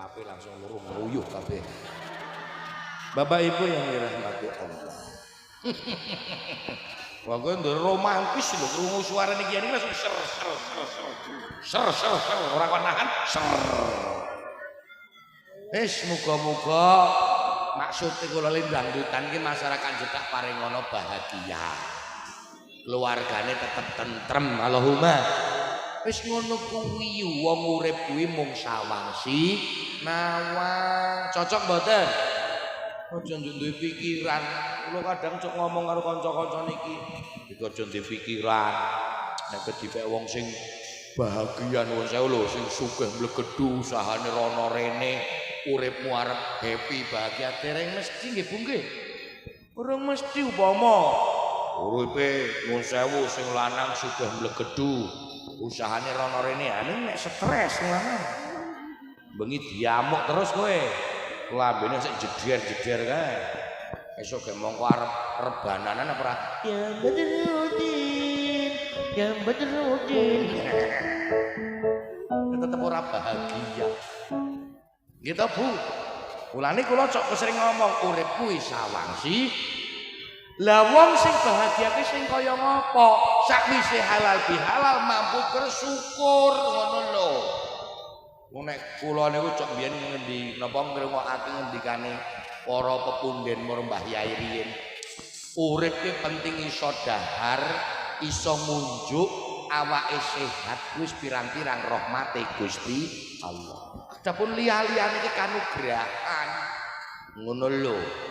api langsung luruh meruyuh kabeh. Bapak Ibu yang dirahmati Allah. Wah gue udah romantis loh, krungu suara niki ini langsung ser orang kok nahan ser. Muga-muga maksudnya kula dangdutan iki masyarakat Jeddah paringono bahagia. Keluargane tetep tentrem, Allahumma. Wis ngono kuwi wong urip kuwi mung sawangsi nawang. Cocok mboten? Aja duwe pikiran. Kula kadang cok ngomong karo kanca-kanca niki, iki aja duwe pikiran. Nek kedipek wong sing bahagia nuwun sewu lho, sing sugih mlegedu usahane rono rene, uripmu arep happy bahagia dereng mesti nggih Bu nggih. Urung mesti upama uripe nuwun sewu sing lanang sugih mlegedu usahane rono rene ane nek stres lanang bengi diamuk terus kowe lambene sik jeder-jeder kae esuk ge mongko arep rebananan apa ora ya Badrudin tetep ora bahagia gitu Bu. Mulane kula cok sering ngomong urip kuwi sawangsi. Lah wong sing bahagia ki sing kaya ngopo? Sakwise halal bihalal mampu bersyukur ngono lho. Wong nek kula niku cok biyen ngendi napa ngrungokake ngendikane para pepunden Mbah Yai riyin. Urip ki penting iso dahar, iso ngunjuk, awake sehat wis pirang-pirang rahmate Gusti Allah. Adapun liya-liyane iki kanugrahan. Ngono lho.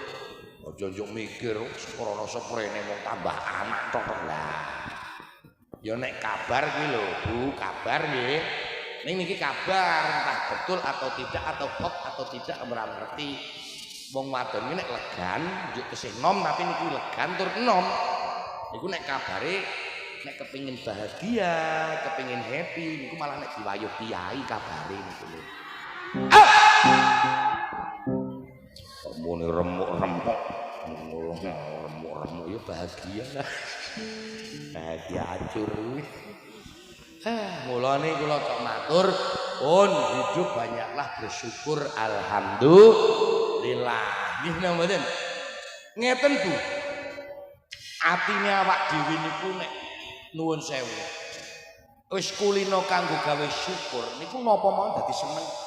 Aja njuk mikir krana seprene wong tambah anak tok lah. Ya nek kabar kuwi lho, Bu, kabar nggih. Ning niki kabar entah betul atau tidak atau hoax atau tidak ora ngerti. Wong wadon iki nek legan njuk tesih nom tapi niki legan tur enom. Niku nek kabare nek kepengin bahagia, kepengin happy niku malah nek diwayuh kiai kabare niku lho. Mune remuk-remuk ya bahagia lah. Bahagia acur. Mulane kula kok matur pun hidup banyaklah bersyukur alhamdulillah. Nggih napa mboten? Ngeten Bu. Atine awak dhewe niku nek nuwun sewu. Wis kulino kanggo gawe syukur niku napa mawon dadi seneng.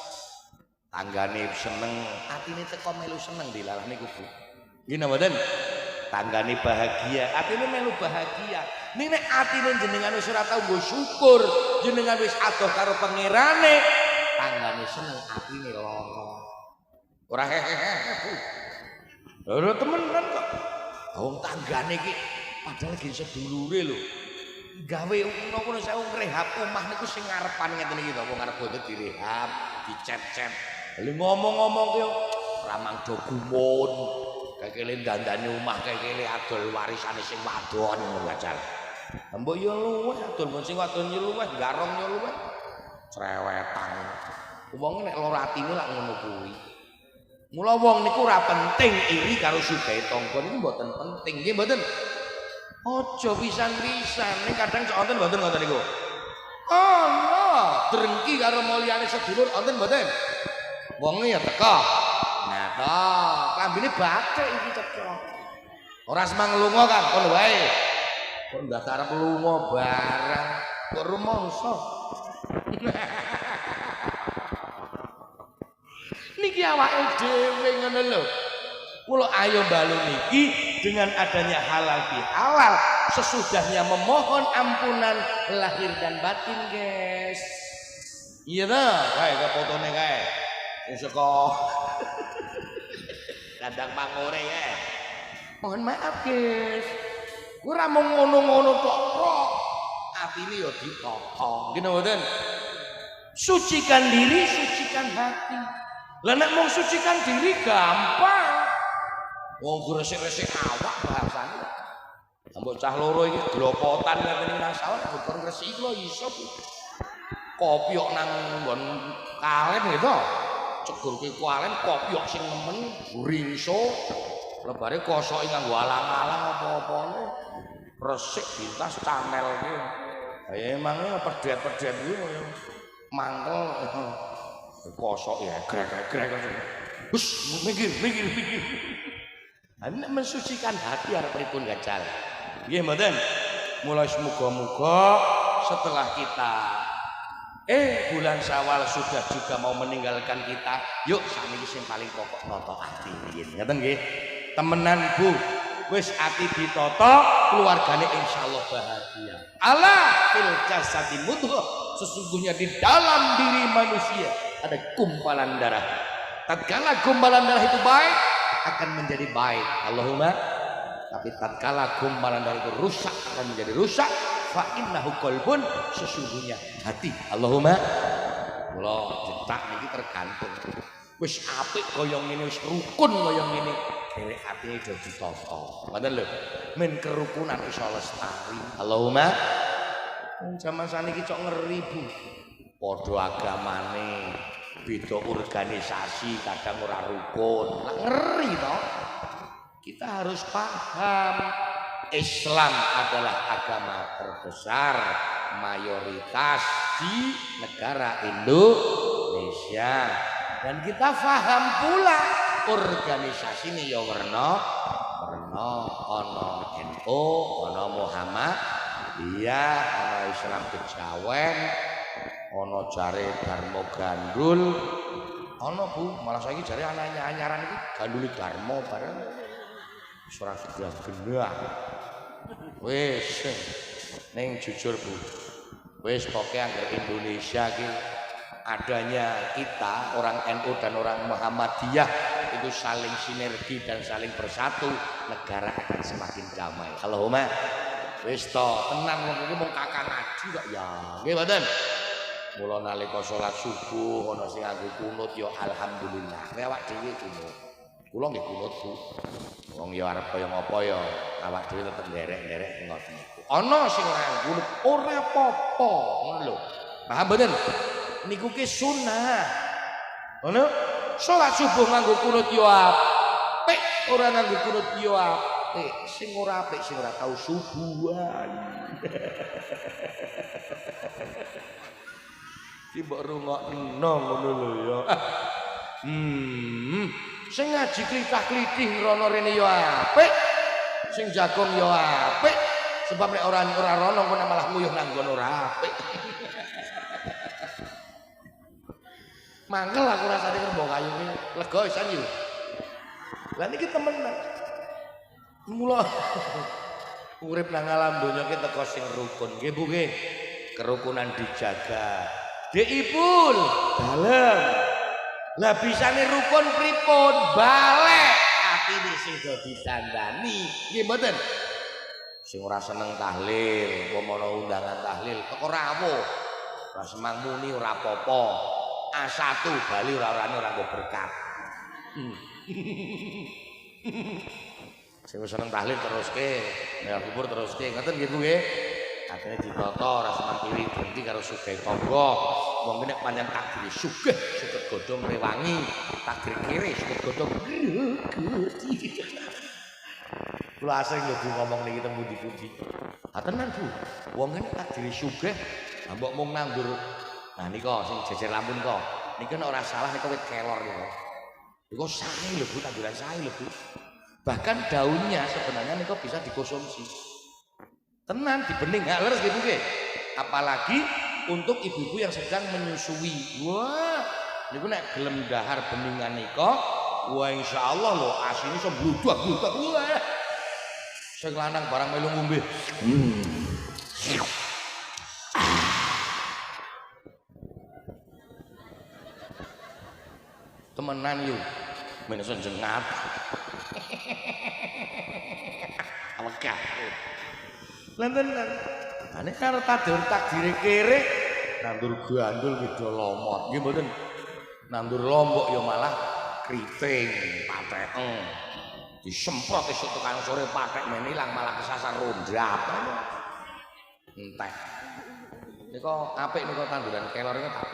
Tanggane seneng, atine teko melu seneng dilalah niku Bu. Nggih napa mboten? Tanggane bahagia, atine melu bahagia. Ning nek atine jenengan wis ora tau nggo syukur, jenengan wis adoh karo pangerane, tanggane seneng, atine lara. Ora hehehe Bu. Lho temenan kok. Wong tanggane iki padahal iki sedulure lho. Gawe napa sewu ngrehab omah niku sing ngarepan ngeten iki to, wong arep boten direhab, dicet-cet. Lha ngomong-ngomong ki ramang do gumun. Kekele dandane omah kekele adol warisane sing wadon ngono wajar. Mbok yo luwih adol sing wadon yo luwih, garong yo luwih. Cerewetang. Wong nek lara atine lak ngono kuwi. Mula wong niku ora penting iri karo sugahe tangga niku mboten penting, nggih mboten. Aja pisan-pisan ning kadang cok wonten mboten ngoten niku. Ana drengki karo mulyane sedulur wonten mboten? Wonge ya teka. Nah to, klambine bathik iki teka. Ora semang lunga kan kono wae. Kok ndak arep lunga barang kok rumangsa. Niki awake dhewe ngono lho. Kula ayo balu niki dengan adanya halal bihalal sesudahnya memohon ampunan lahir dan batin, guys. Iya dah, kayak fotone kae. Sing saka kandang pangore ya. Mohon maaf, guys. Ora mung ngono-ngono tok. Atine ya ditata. Ngene mboten. Sucikan diri, sucikan hati. Lah nek mung sucikan diri gampang. Wong gresik-resik awak bahasane. Ambok cah loro iki glopotan ngene nang sawah kok gresik iki lho iso. Kopiok nang nggon kalen gitu. Cegurke kalen kopiok sing nemen ringso. Lebare kosoki nganggo alang-alang apa-apane. Resik bintas channel iki. Ya emangnya pedet-pedet iki mangkel kosok ya grek-grek. Hus, mikir. Nek mensucikan hati arep pripun gajal. Nggih mboten. Mulai semoga-moga setelah kita bulan Syawal sudah juga mau meninggalkan kita. Yuk sakniki sing paling pokok nata ati riyin. Ngoten nggih. Temenan Bu. Wis ati ditata, keluargane insyaallah bahagia. Ala fil jasadi mudghah. Sesungguhnya di dalam diri manusia ada gumpalan darah. Tatkala gumpalan darah itu baik akan menjadi baik. Allahumma. Tapi tatkala gumpalan darah itu rusak akan menjadi rusak. Fa innahu qalbun, sesungguhnya hati. Allahumma. Kula cetak niki tergantung. Wis apik kaya ngene, wis rukun kaya ngene, dhewek atine do ditata. Ngoten lho. Men kerukunan iso lestari. Allahumma. Zaman saniki cok ngeri Bu. Padha agamane, beda organisasi, kadang ora rukun. Lah ngeri toh. Kita harus paham Islam adalah agama terbesar mayoritas di negara Indonesia. Dan kita paham pula organisasi ini ya werna ana NU, ana Muhammadiyah, ana Islam Kejawen, ana jare Dharma Gandul, ana Bu, malah saiki jare anake anyaran iki ganduli Dharma bareng. Ora genah. Wis ning jujur Bu. Wis pokoke anggar Indonesia iki adanya kita orang NU dan orang Muhammadiyah itu saling sinergi dan saling bersatu, negara akan semakin damai. Allahumma. Wis to, tenan wong iki mung kakang ngaji kok ya. Nggih mboten? Mula nalika salat subuh ana sing nganggo kunut ya alhamdulillah. Kowe awak dhewe kunut. Kula nggih kunut Bu. Wong ya arep kaya ngapa ya awak dhewe tetep nderek-nderek ngoten niku. Ana sing ora kunut ora apa-apa, ngono lho. Paham mboten? Niku ki sunah. Ngono? Salat subuh nganggo kunut ya apik, ora nganggo kunut ya apik. Sing ora apik sing ora tau subuhan. Ki mbok rungokno ngono lho ya. Sing ngaji klitah-klitih ngrono rene ya apik. Sing jagong ya apik. Sebab nek ora rono kok malah nguyuh nang ngono ora apik. Mangkel aku rasane kerbo kayu iki lega isan yo. Lah niki temenan. Mula urip nang alam donya ki teko sing rukun nggih Bu nggih. Kerukunan dijaga. Deipun dalem. Lah bisane rukun pripun? Balek atine sing do ditandani. Nggih mboten? Sing ora seneng tahlil, umpama undangan tahlil teko rawuh. Ora semang muni ora apa-apa. A1 Bali ora-orane ora nggo berkat. Sing seneng tahlil teruske, nek kubur teruske, ngoten nggih Bu nggih. Atine ditata ora semantiri ganti karo sugih tangga. Wong nek pancen takdir sugih, suket godhong rewangi, takdir kiri suket godhong greget. Kula asring lho Bu ngomong niki teng pundi-pundi. Ah tenan Bu. Wong ngene takdire sugih, mbok mung nganggur. Nah nika sing jejer lampu nika. Niki nek ora salah nika wit kelor nika. Niku sae lho Bu, tanduran sae lho Bu. Bahkan daunnya sebenarnya nika bisa dikonsumsi. Tenan dibening gak leres nggih Bu nggih. Apalagi untuk ibu-ibu yang sedang menyusui. Wah, niku nek gelem dahar beningan nika, wah insyaallah lho asine iso bludak-bludak. Wah. Sing lanang barang melu ngombe. Temenan yo. Men senjengat. Awakah. Lan tenan. Ane karo takdire kere nandur gandul gitu lomot. Nggih mboten. Nandur lombok ya malah kriting, patheken. Disemprot esuk tekan sore pathek men ilang malah kesasar rondrap. Entek. Nika apik nika tanduran kelor nika.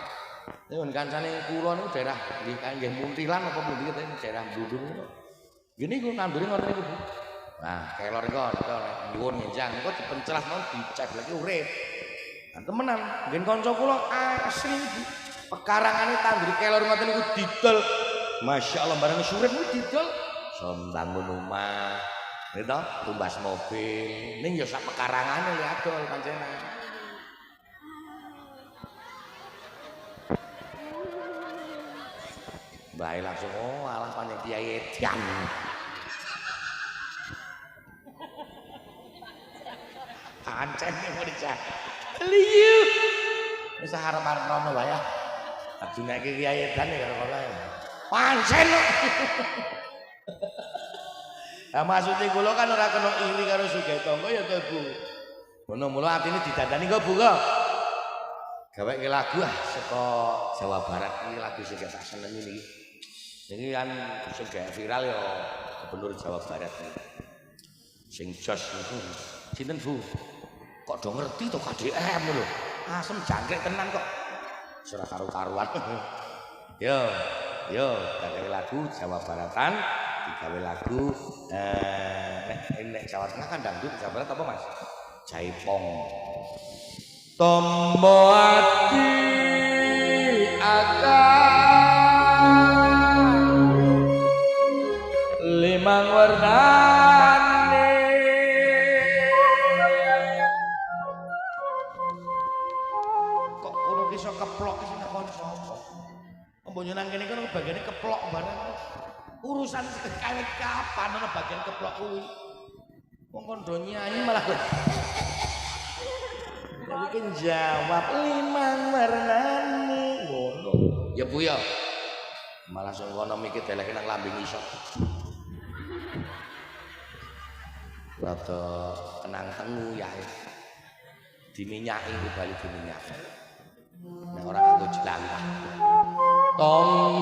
Niku kancane kula niku daerah nggih Muntilan apa pundi kene daerah Bludung niku. Nggih niku nandure ngoten niku Bu. Nah, kelor nika nyuwun ngenjang niku dipencelas mau dicek lagi urip. Nah, temenan, ngen kanca kula asli Bu. Pekarangane tandur kelor ngoten niku didol. Masyaallah barang surip niku didol. Sombangun omah. Nggih tumbas mobil. Ning ya sak pekarangane lihat adol pancen. Bae langsung alah panjang Kiai Edan. Pancen mau dicak. Liyu. Wis harap-harap rono wae ya. Ajunake Kiai Edan ya karo kula. Pancen. Lah maksudnya kula kan ora kena iri karo sugih tangga ya to Bu. Ngono mula atine didandani kok Bu kok. Gaweke lagu saka Jawa Barat iki lagu sing tak senengi niki. Niki kan sing gawe viral ya Gubernur Jawa Barat niki. Sing jos niku sinten Bu? Kok do ngerti to KDM lho. Asem jangkrik tenan kok. Ora karu-karuan. Yo, gawe lagu Jawa Baratan, digawe lagu nek Jawa Tengah kan dangdut, Jawa Barat apa Mas? Jaipong. Tombo ati akan limang warnane kok kono iso keplok sing kon sapa mbok nyenang kene kan bagane keplok barang urusan kawit kapan ana bagian keplok kuwi wong kon do nyanyi malah iki jawab limang warnane ngono ya Bu ya malah sing kono mikir deleke nang lambe ngisor rada kenang tengu yae diminyaki ku bali diminyak nek ora nganggo jelantah tong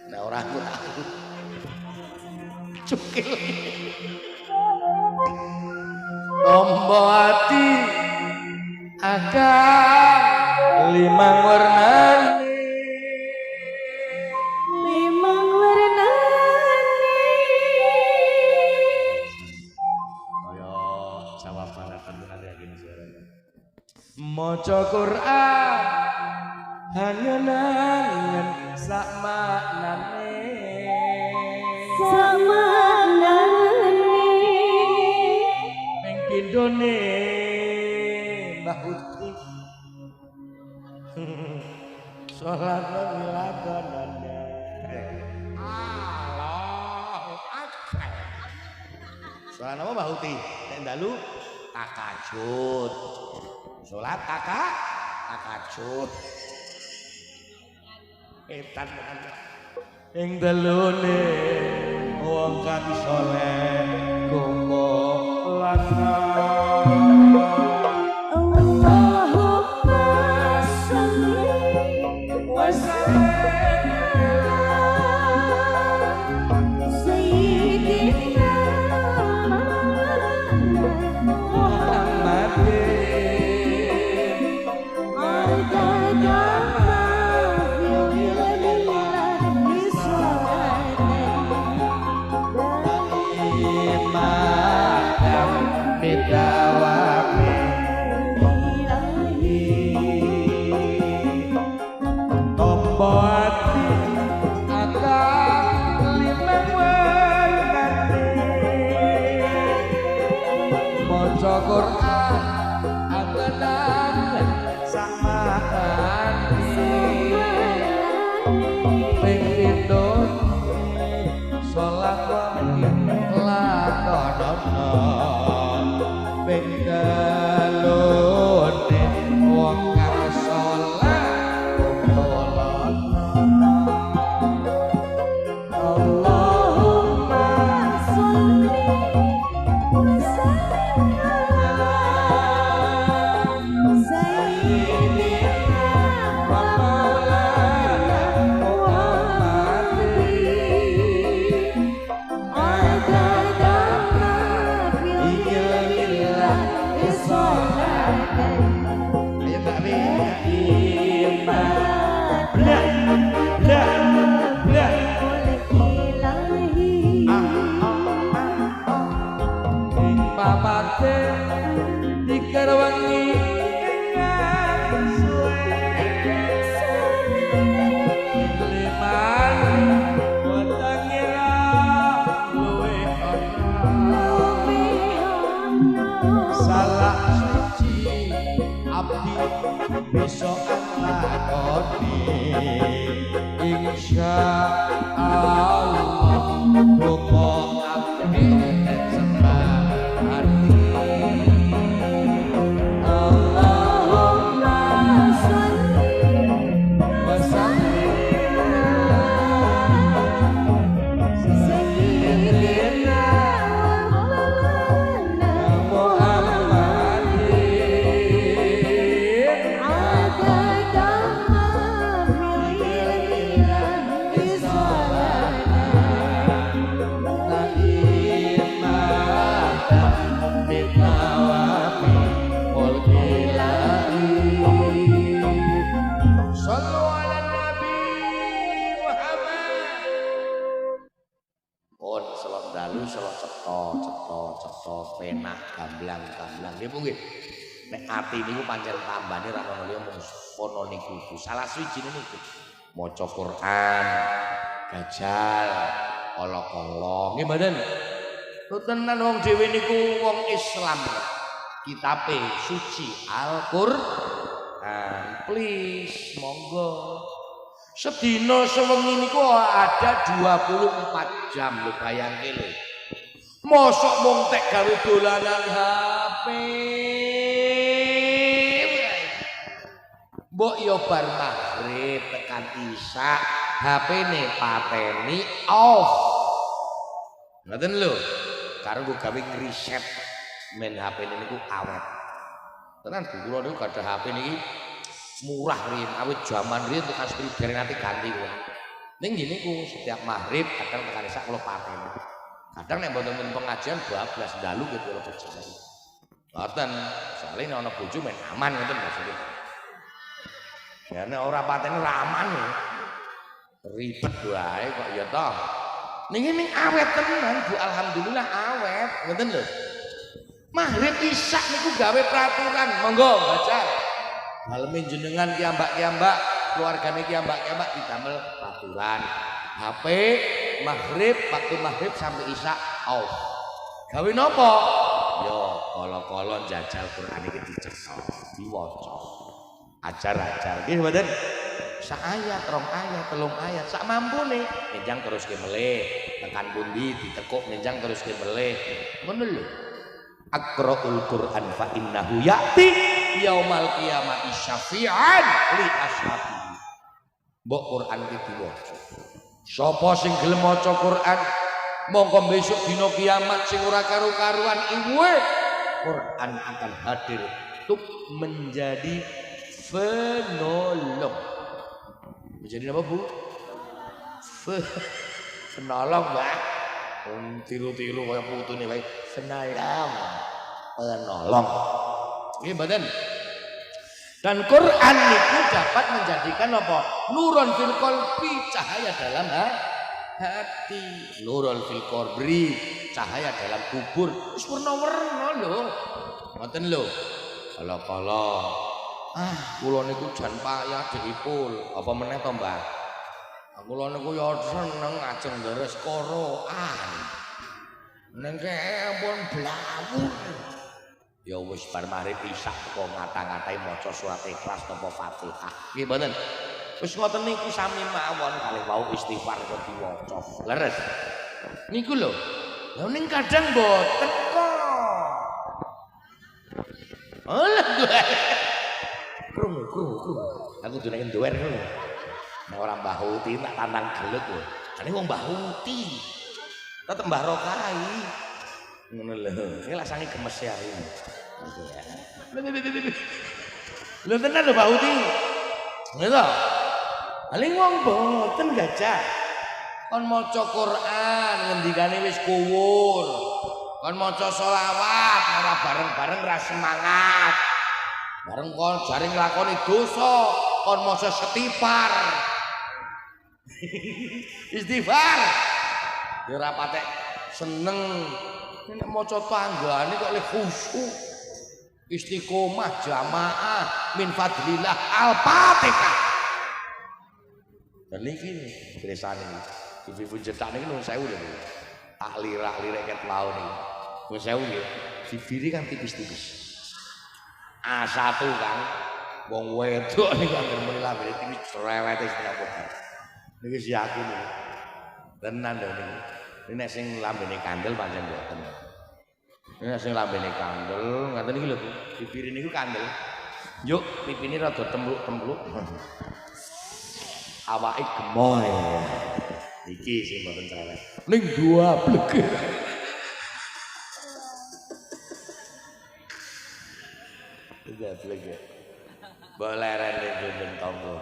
nek ora aku cukil tombo ati akan limang warnane kaya Jawa Barat tenan ya gini suaranya maca Quran hangen-hangen sak maknane Indone Mbah Uti salat wiladanane Allahu Akbar salat apa Mbah Uti nek dalu takajud salat takajud etan tenan ing dalune wong kang saleh kumpul Allahumma sholli wa sallim sayyidina Muhammadin adada ma fi ping pindho salat wajib lakonono ping telune wong kang salat kolono Allahumma sholli wa sallim sayyidina wa maulana Muhammadin adada ma fil ilmillah isolatan ayo Mbak Wi pamate dikerwangi ingkang suwe kliman wetangira luwe ana salah suci abdi besok lakoni insya Allah donga abdi sembah hati Allahumma sholli wa sallim sayyidina wa maulana Muhammadin adada ma fil ilmillah isolatan naimatan bitawafi mulkilahi sallu ala nabi Muhammad pun selot dalu selot cetha penah gamblang nggih Bu nggih nek ati niku pancen tambane ra ono liya mung kono niku salah suwijine niku maca Quran gajal kala-kala nggih mboten tenan wong dhewe niku wong Islam kitabe suci Al-Qur'an please monggo sedina sewengi niku ada 24 jam lho bayangke lho mosok mung tek gawe dolanan HP mbok yo bar maghrib tekan isya HP-ne pateni off ngoten lho karo nggo gawe ngriset men HP-ne niku awet tenan Bu kula niku gadah HP niki murah riyen awit jaman riyen tekan spribere nanti ganti kula ning ngene niku setiap maghrib kadang tekan isya kula pateni kadang nek mboten pengajian bablas dalu gitu lho bojone ngoten soalnya ana bojo men aman ngoten maksudnya ya nek ora pateni ra aman ribet wae kok ya toh ning awet tenan Bu alhamdulillah awet ngoten lho maghrib isya niku gawe peraturan monggo baca dalem jenengan kiambak-kiambak keluargane kiambak-kiambak didamel peraturan HP maghrib waktu maghrib sampai isya off gawe napa yo kala-kala njajal Quran iki dicetha diwaca ajar-ajar nggih mboten sak ayat rong ayat telung ayat sak mampune nenjang terus ke melih tekan pundi ditekuk nenjang terus ke melih ngono lho Aqra'ul Qur'an fa innahu ya'ti yaumal qiyamati syafi'an li ashabihi mbok Qur'an iki diwaca sapa sing gelem maca Qur'an mongko besok dina kiamat sing ora karu-karuan iwe Qur'an akan hadir untuk menjadi penolong menjadi apa Bu? Penolong Mbak tiru-tiru kaya putune wae penolong nggih mboten dan Quran itu dapat menjadikan apa nurun fil qalbi cahaya dalam hati nurun fil qabri cahaya dalam kubur wis werna-werna lho ngoten lho kala-kala kula niku jan payah diipul apa meneh to Mbah kula niku ya seneng ajeng deres Quran ning kepun blawur ya wis bar mari pisak kok ngata-ngatai maca surat Ikhlas napa Fatihah nggih mboten Wis ngoten niku sami mawon kalih wau istighfar kok diwaca. Leres. Niku lho. Lah ning kadang mboten kok. Alah krungu. Aku duwe nduwer lho. Nek ora Mbah Huti tak tantang gelut lho. Jane wong Mbah Huti. Tetep Mbah Rokai. Ngono lho. Iki lasange gemes ya iki. Lho tenan lho Mbah Huti. Ngono. Paling wong boten gajah. Kon maca Quran ngendikane wis kuwur. Kon maca selawat ora bareng-bareng ra semangat. Bareng kon jare nglakoni dosa, kon maca istighfar. Istighfar. Ya ora patek seneng. Nek maca tanggane kok le khusyuk. Istiqomah jamaah min fadlillah al-Fatihah. Dan niki kresane ibu-ibu cetak niki nuwun sewu lho. Tak lirak-lirik ket laun niki. Nuwun sewu nggih. Bibire kan tipis-tipis. A1 kan wong wedok niku anggere muni lambene tipis cerewete setengah potan. Niki si aku niki. Tenan lho niki. Nek sing lambene kandel pancen mboten. Nek sing lambene kandel, ngaten iki lho Bu. Bibire niku kandel. Yuk pipine rada templuk-templuk. Awake gemoy. Iki sing mboten cerewet. Ning dua blek. Tidak blek. Boleh rene gendeng tangga.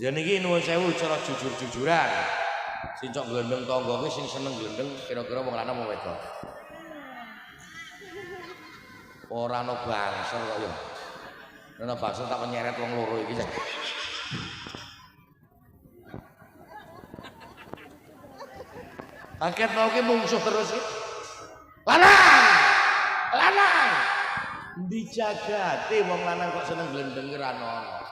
Ya niki nuwun sewu cara jujur-jujuran. Sing cok gendeng tangga kuwi sing seneng gendeng kira-kira wong lanang wong wedok. Ora ana bangsel kok ya. Ana bangsel tak nyeret wong loro iki. Paket mau ki mungsuh terus ki. Lanang. Dijagate wong lanang kok seneng glendeng ki ra ono.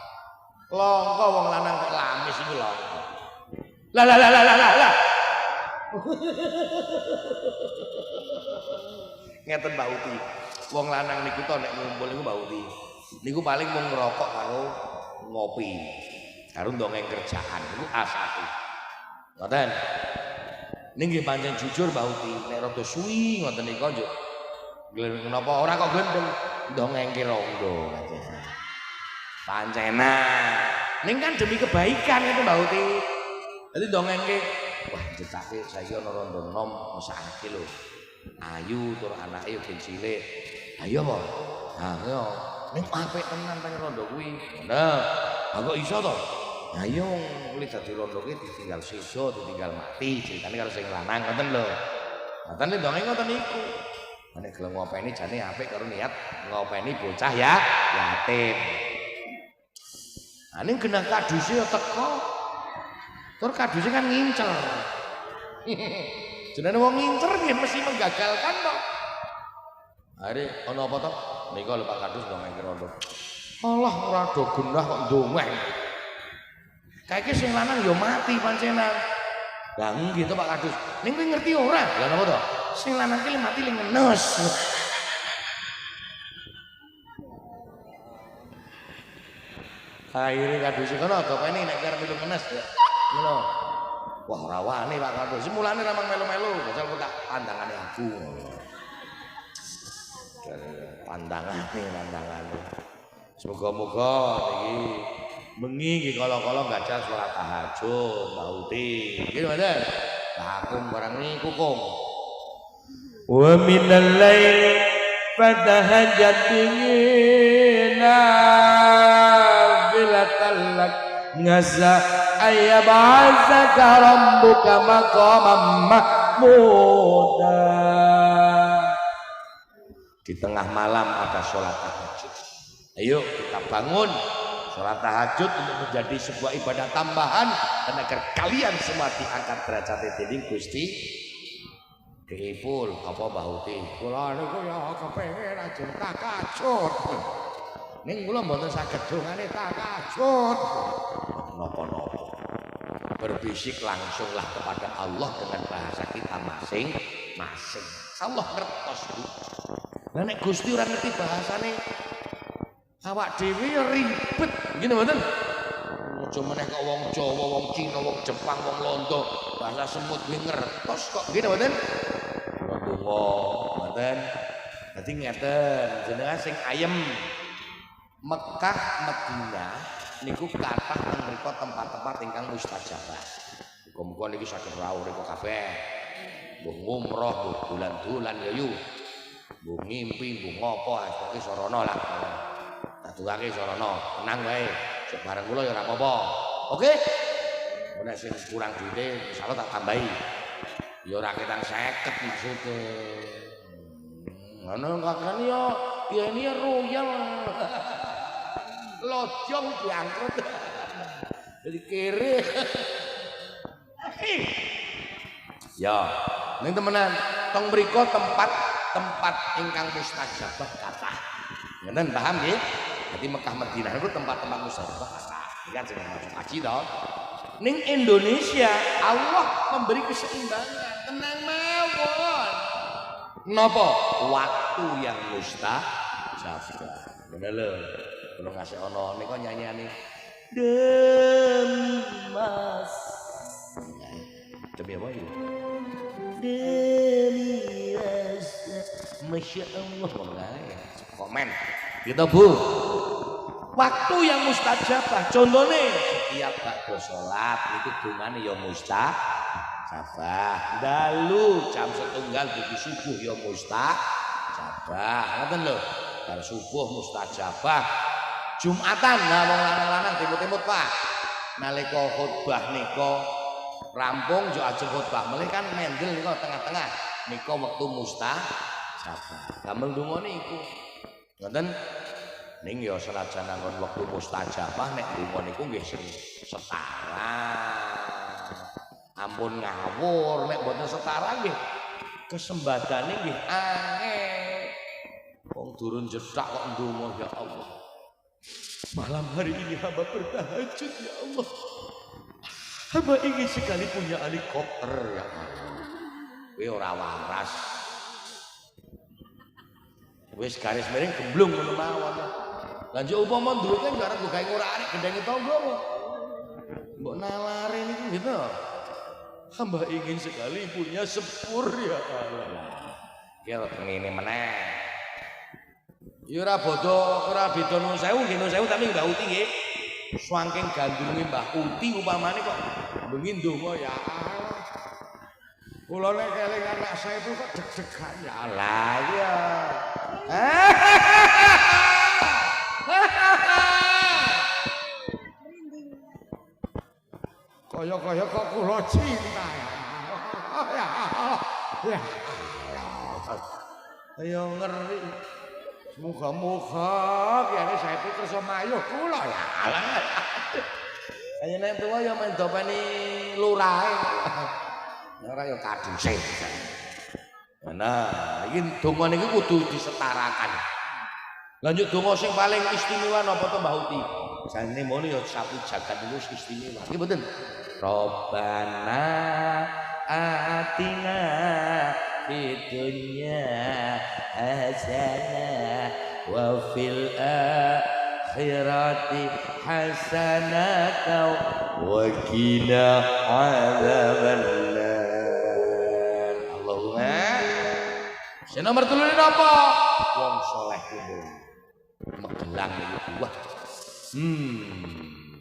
Longko wong lanang kok lamis iki longko. Lah. Ngeten Mbak Uti. Wong lanang niku to nek ngumpul niku Mbak Uti. Niku paling mung ngerokok karo ngopi. Karo ndongeng kerjaan niku A1. Ngoten. Nggih pancen jujur Mbah Uti, nek rada suwi ngoten nika njuk. Glendeng napa ora kok glendeng, ndongengke rondo pancenan. Ning kan demi kebaikan itu Mbah Uti. Dadi ndongengke, wah jetake saiki ana rondo nom mesake lho. Ayu tur anake yo ben cilik. Ayo apa? Ha yo. Ning apik tenan pancen rondo kuwi. Nah, kok iso to? Ayo kuwi dadi rondo ki ditinggal sisa, ditinggal mati, ceritane karo sing lanang ngoten lho. Ngoten ndonge ngoten niku. Nek gelem ngopeni jane apik karo niat ngopeni bocah ya yatim. Ning genah kaduse yo teko. Tur kaduse kan ngincer. Jenenge wong ngincer nggih mesti menggagalkan kok. Are ana apa to? Nika lho Pak Kadus ndongeng rondo. Allah ora do genah kok ndongeng. Kayak sing lanang yo mati pancenan. Lah nggih to Pak Kadus. Ning kowe ngerti ora? Lah napa to? Sing lanang ki mati ling ngenes. Akhire Kadus kono gopeni nek arep melu ngenes ya. Ngono. Wah ora wani Pak Kadus. Mulane ra melu-melu, jajal kok tak pandangane aku. Pandangane. Semoga-moga niki bengi iki kala-kala baca salat tahajud, Mbah Uti. Nggih mboten? Takum barang niku kong. Wa minal laili fatahajjat bihi nafilatan lak ngasa ayyab'atsaka rabbuka maqaman mahmuda. Di tengah malam ada sholat tahajud. Ayo kita bangun sholat tahajud untuk menjadi sebuah ibadah tambahan dan agar kalian semua diangkat derajatnya dening Gusti. Dipul apa Mbah Uti? Kula niku ya kepengin ajeng tahajud. Ning kula mboten saged dongane tahajud. Napa-napa. Berbisik langsunglah kepada Allah dengan bahasa kita masing-masing. Allah ngertos Bu. Lah nek Gusti ora ngerti bahasane awak dhewe ya ribet. Ngene mboten? Aja meneh kok wong Jawa, wong Cina, wong Jepang, wong Londo, bahasa semut kuwi ngertos kok nggih mboten? Kula donga, mboten. Dadi ngeten, jenengan sing ayem Mekah Madinah niku kathah teng mriku tempat-tempat ingkang mustajabah. Muga-muga niki saged rawuh rika kabeh. Mbuh ngumroh, mbuh dolan-dolan ya yu. Mbuh ngimpi, mbuh ngopo, pokoke sarana lah. Dadungake sarana, tenang wae. Sik bareng kula ya ora apa-apa. Oke? Nek sing kurang duwite insyaallah tak tambahi. Ya ora ketang 50 maksude. Ngono kakane ya ini ya royal. Lojong diangkut. Jadi kere. Ya, ning temenan teng mriku tempat ingkang mustajabah kathah. Ngeten paham nggih? Jadi Mekah Madinah itu tempat-tempat mustajabah kathah. Iki kan sing masuk haji to. Ning Indonesia Allah memberi keseimbangan. Tenang mawon. Napa? Waktu yang mustajabah. Bener lho. Kalau ngasih ono nika nyanyiane demi mas. Demi apa itu? Demi rasa. Masya Allah. Komen. Gitu Bu. Waktu yang mustajabah. Contohnya setiap bakdo sholat itu dungane ya mustajabah. Dalu jam 1 buku subuh ya mustajabah. Ngoten lho. Bar subuh mustajabah. Jumatan lah wong lanang-lanang timut-timut Pak. Nalika khutbah nika rampung yo ajeng khutbah. Mulih kan mendel nika tengah-tengah. Nika wektu mustajabah. Damel donga niku. Ngoten ning yo senajan anggon wektu mustajabah nek donga niku nggih sing setara. Ampun ngawur nek mboten setara nggih kesembadane nggih angel. Wong durun jedak kok ndonga ya Allah. Malam hari ini hamba bertahajud ya Allah. Hamba ingin sekali punya helikopter ya Allah. Kowe ora waras. Wis garis miring gemblung ngono mawon. Lah njok upama duwite ngarep nggo gawe ngorake gendenge tangga kok. Mbok nawari niku gitu. Hamba ingin sekali punya sepur ya Allah. Ki ngene meneh. Ya ora bodo, ora beda nun sewu nggih nun sewu tapi Mbah Uti nggih. Saking gandrunge Mbah Uti upamane kok bengi ndonga ya Allah. Kula nek keling anak saya itu kok deg-degan ya Allah ya. Kaya-kaya kok kula cinta ya. Ya Allah. Ya Allah. Ayo ngeri. Muga-muga kene saya itu kersa mayuh kula ya. Ayo nek tuwa ya men dopeni lurahe. Ora ya kaduse. Nah, iki donga niku kudu disetarakan. Lanjut donga sing paling istimewa napa to Mbah Uti? Jane mono ya sapu jagat niku istimewa. Nggih mboten? Robbana atina fid dunya hasanah wa fil akhirati hasanah wa qina adzabannar. Allahumma sing nomor 3 napa? Wong saleh kumpul. Megelang niku wah.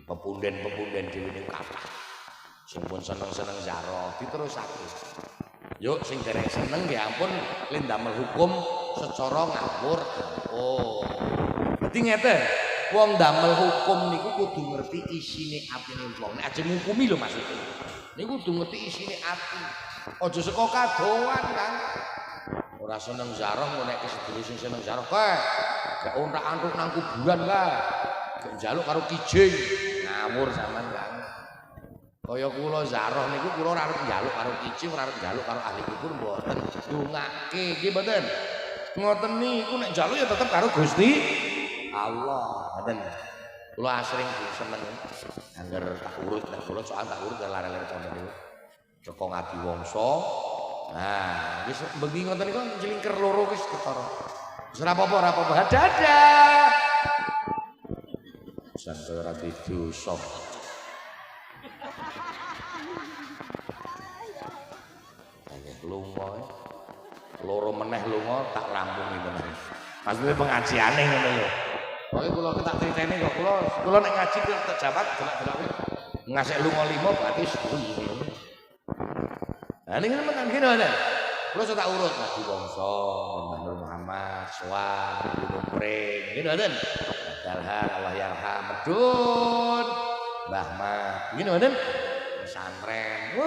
Pepunden-pepunden dhewe niku kathah. Sing pun seneng-seneng ziarah diterusake. Yuk sing dereng seneng ya ampun lindamel hukum secara ngawur. Oh. Dadi ngeten, wong damel hukum niku kudu ngerti isine atine wong. Nek aja ngukumi lho maksudnya. Niku kudu ngerti isine ati. Aja saka kadoan kan. Ora seneng ziarah nek kesedulur sing seneng ziarah kae. Gak ontak-antuk nang kuburan kae. Gak njaluk karo kijing. Ngawur sampean kan. Kaya kula ziarah niku kula ora arep njaluk karo kijing, ora arep njaluk karo ahli kubur mboten. Ndongake nggih mboten. Ngoten niku nek njaluk ya tetep karo Gusti Allah. Mboten. Kula asring seneng angger tak urut nek kula soal tak urut lare-lare contoh niku. Joko Ngadi Wangsa. Nah, wis bengi ngoten niku njlingker loro wis ketara. Wis ora apa-apa, ora apa-apa. Dadah. Santo ora didosa. lunga. Loro meneh lunga tak rampungi meneh. Maksudnya pengajiane ngono lho. Pokoke kula tak criteni kok kula nek ngaji kok tak jawab delok-delok. Ngasih lunga 5 berarti 10. Nah ini kan gini ada. Kula tak urut Nabi Wongso, Nur Muhammad, Sowan, Gunung Pring, gini ada. Dalhan, Allah Yarham, Medun, Mbah Mat, gini ada. Pesantren,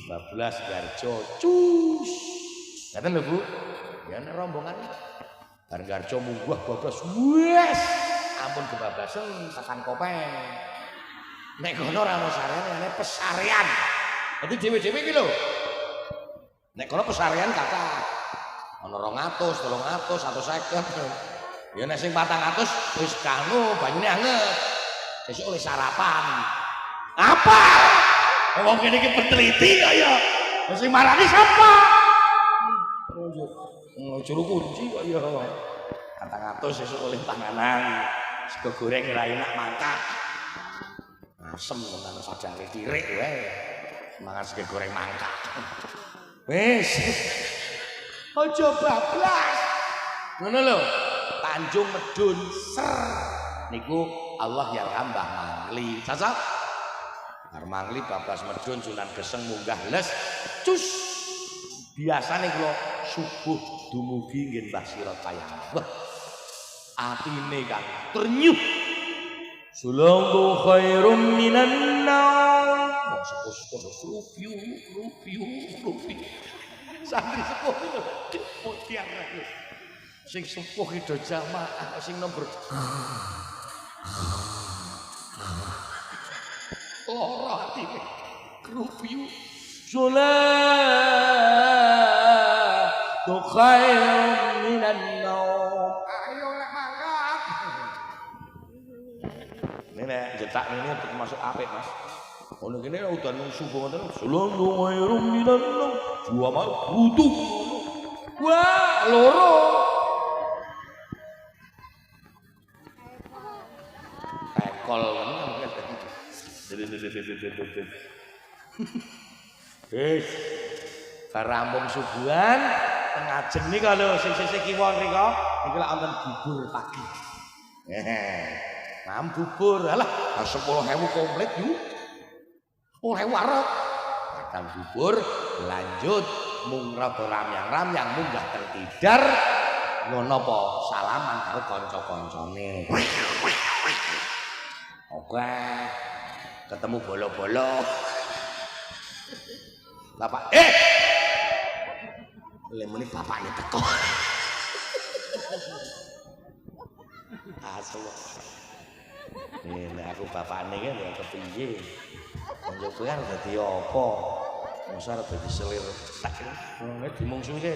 bablas Garjo, cus. Ngaten lho Bu. Ya nek rombongan bareng Garjo munggah bablas, wes. Ampun kebablasan tekan kopeng. Nek kono ora ono sarean, nek pesarian. Dadi dhewe-dhewe iki lho. Nek kono pesarian kata ono 200, 300, 150. Ya nek sing 400 wis kanu banyune anget. Besok oleh sarapan. Apa? Wong kene iki peneliti kok ya. Sing marani sapa? Juru kunci kok ya. 400 besok oleh panganan. Sego goreng ora enak mangkat. Asem tenan sadare tirik wae. Mangan sego goreng mangkat. Wis. Aja bablas. Ngono lho. Tanjung Medun ser. Niku Allah Yarham Mbah Mangli. Cocok? Mbah Mangli bablas Medun Sunan Geseng munggah les. Cus. Biasane kula subuh dumugi nggih Mbah Sirot Payang. Wah. Atine kan ternyuh. Sulangku khairum minan nar. Sepuh-sepuh rupiu. Santri sepuh itu mutiar lho. Sing sepuh itu jamaah sing nomor. Lara atine rupiu. Sulangku khairum minan nar. Ayo lek mangkat. Nek jetak ini termasuk apik Mas. Ono kene udan subuh ngoten. Sallallahu khairum minan nar. Dua mal butuh. Wah, loro. Ekol ngene mungkin tadi. Wis. Rampung subuhan tengah jeni kalau sing kiwa mriko iki lak wonten bubur pagi. Nam bubur, alah 10.000 komplit yuk. 10.000 arep. Makan bubur, lanjut mung rada ramyang munggah teng tidar ngono apa salaman karo kanca-kancane. Oke. Ketemu bolo-bolo. Bapak, lemene bapaknya teko. Asal. Nek aku bapakne kan ya kepiye. Njogoan dadi apa? Mosar dadi selir tak. Dimungsuhi.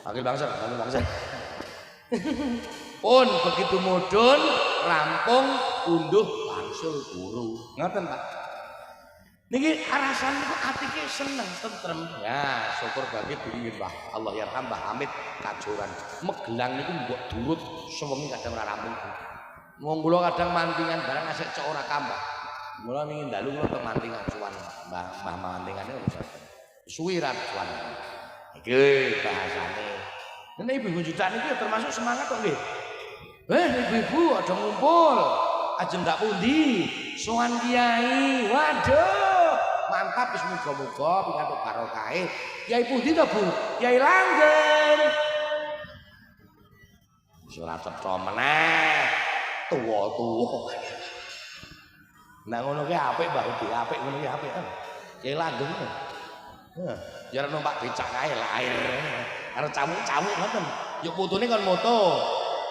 Panggil bangsa. Pun begitu mudhun rampung unduh wangsul guru. Ngoten Pak. Niki arasan niku atike seneng tentrem. Ya, syukur bagi diri Mbah Allah Yarham Mbah Hamid Kajoran. Megelang niku mbok durut sewengi kadang ora rampung. Wong kula kadang mantingan barang asik cok ora kambah. Mula ningin dalu kula tek mantingan suwan Mbah mantingane ora saben. Suwi ra suwan. Iki bahasane. Nek ibu-ibu jutaan iki termasuk semangat kok nggih. Ibu-ibu ada ngumpul. Ajeng dak pundi? Sowan kiai. Waduh. Mantap wis muga-muga pikantuk barokahe. Kiai pundi to, Bu? Kiai Langgeng. Ora cetha meneh. Tuwa-tuwa. Nah ngono ki apik Mbah Udi, apik ngono ki apik. Kiai Langgeng. Ya ora numpak becak kae lahir. Karo camuk-camuk ngoten. Yuk fotone kon moto.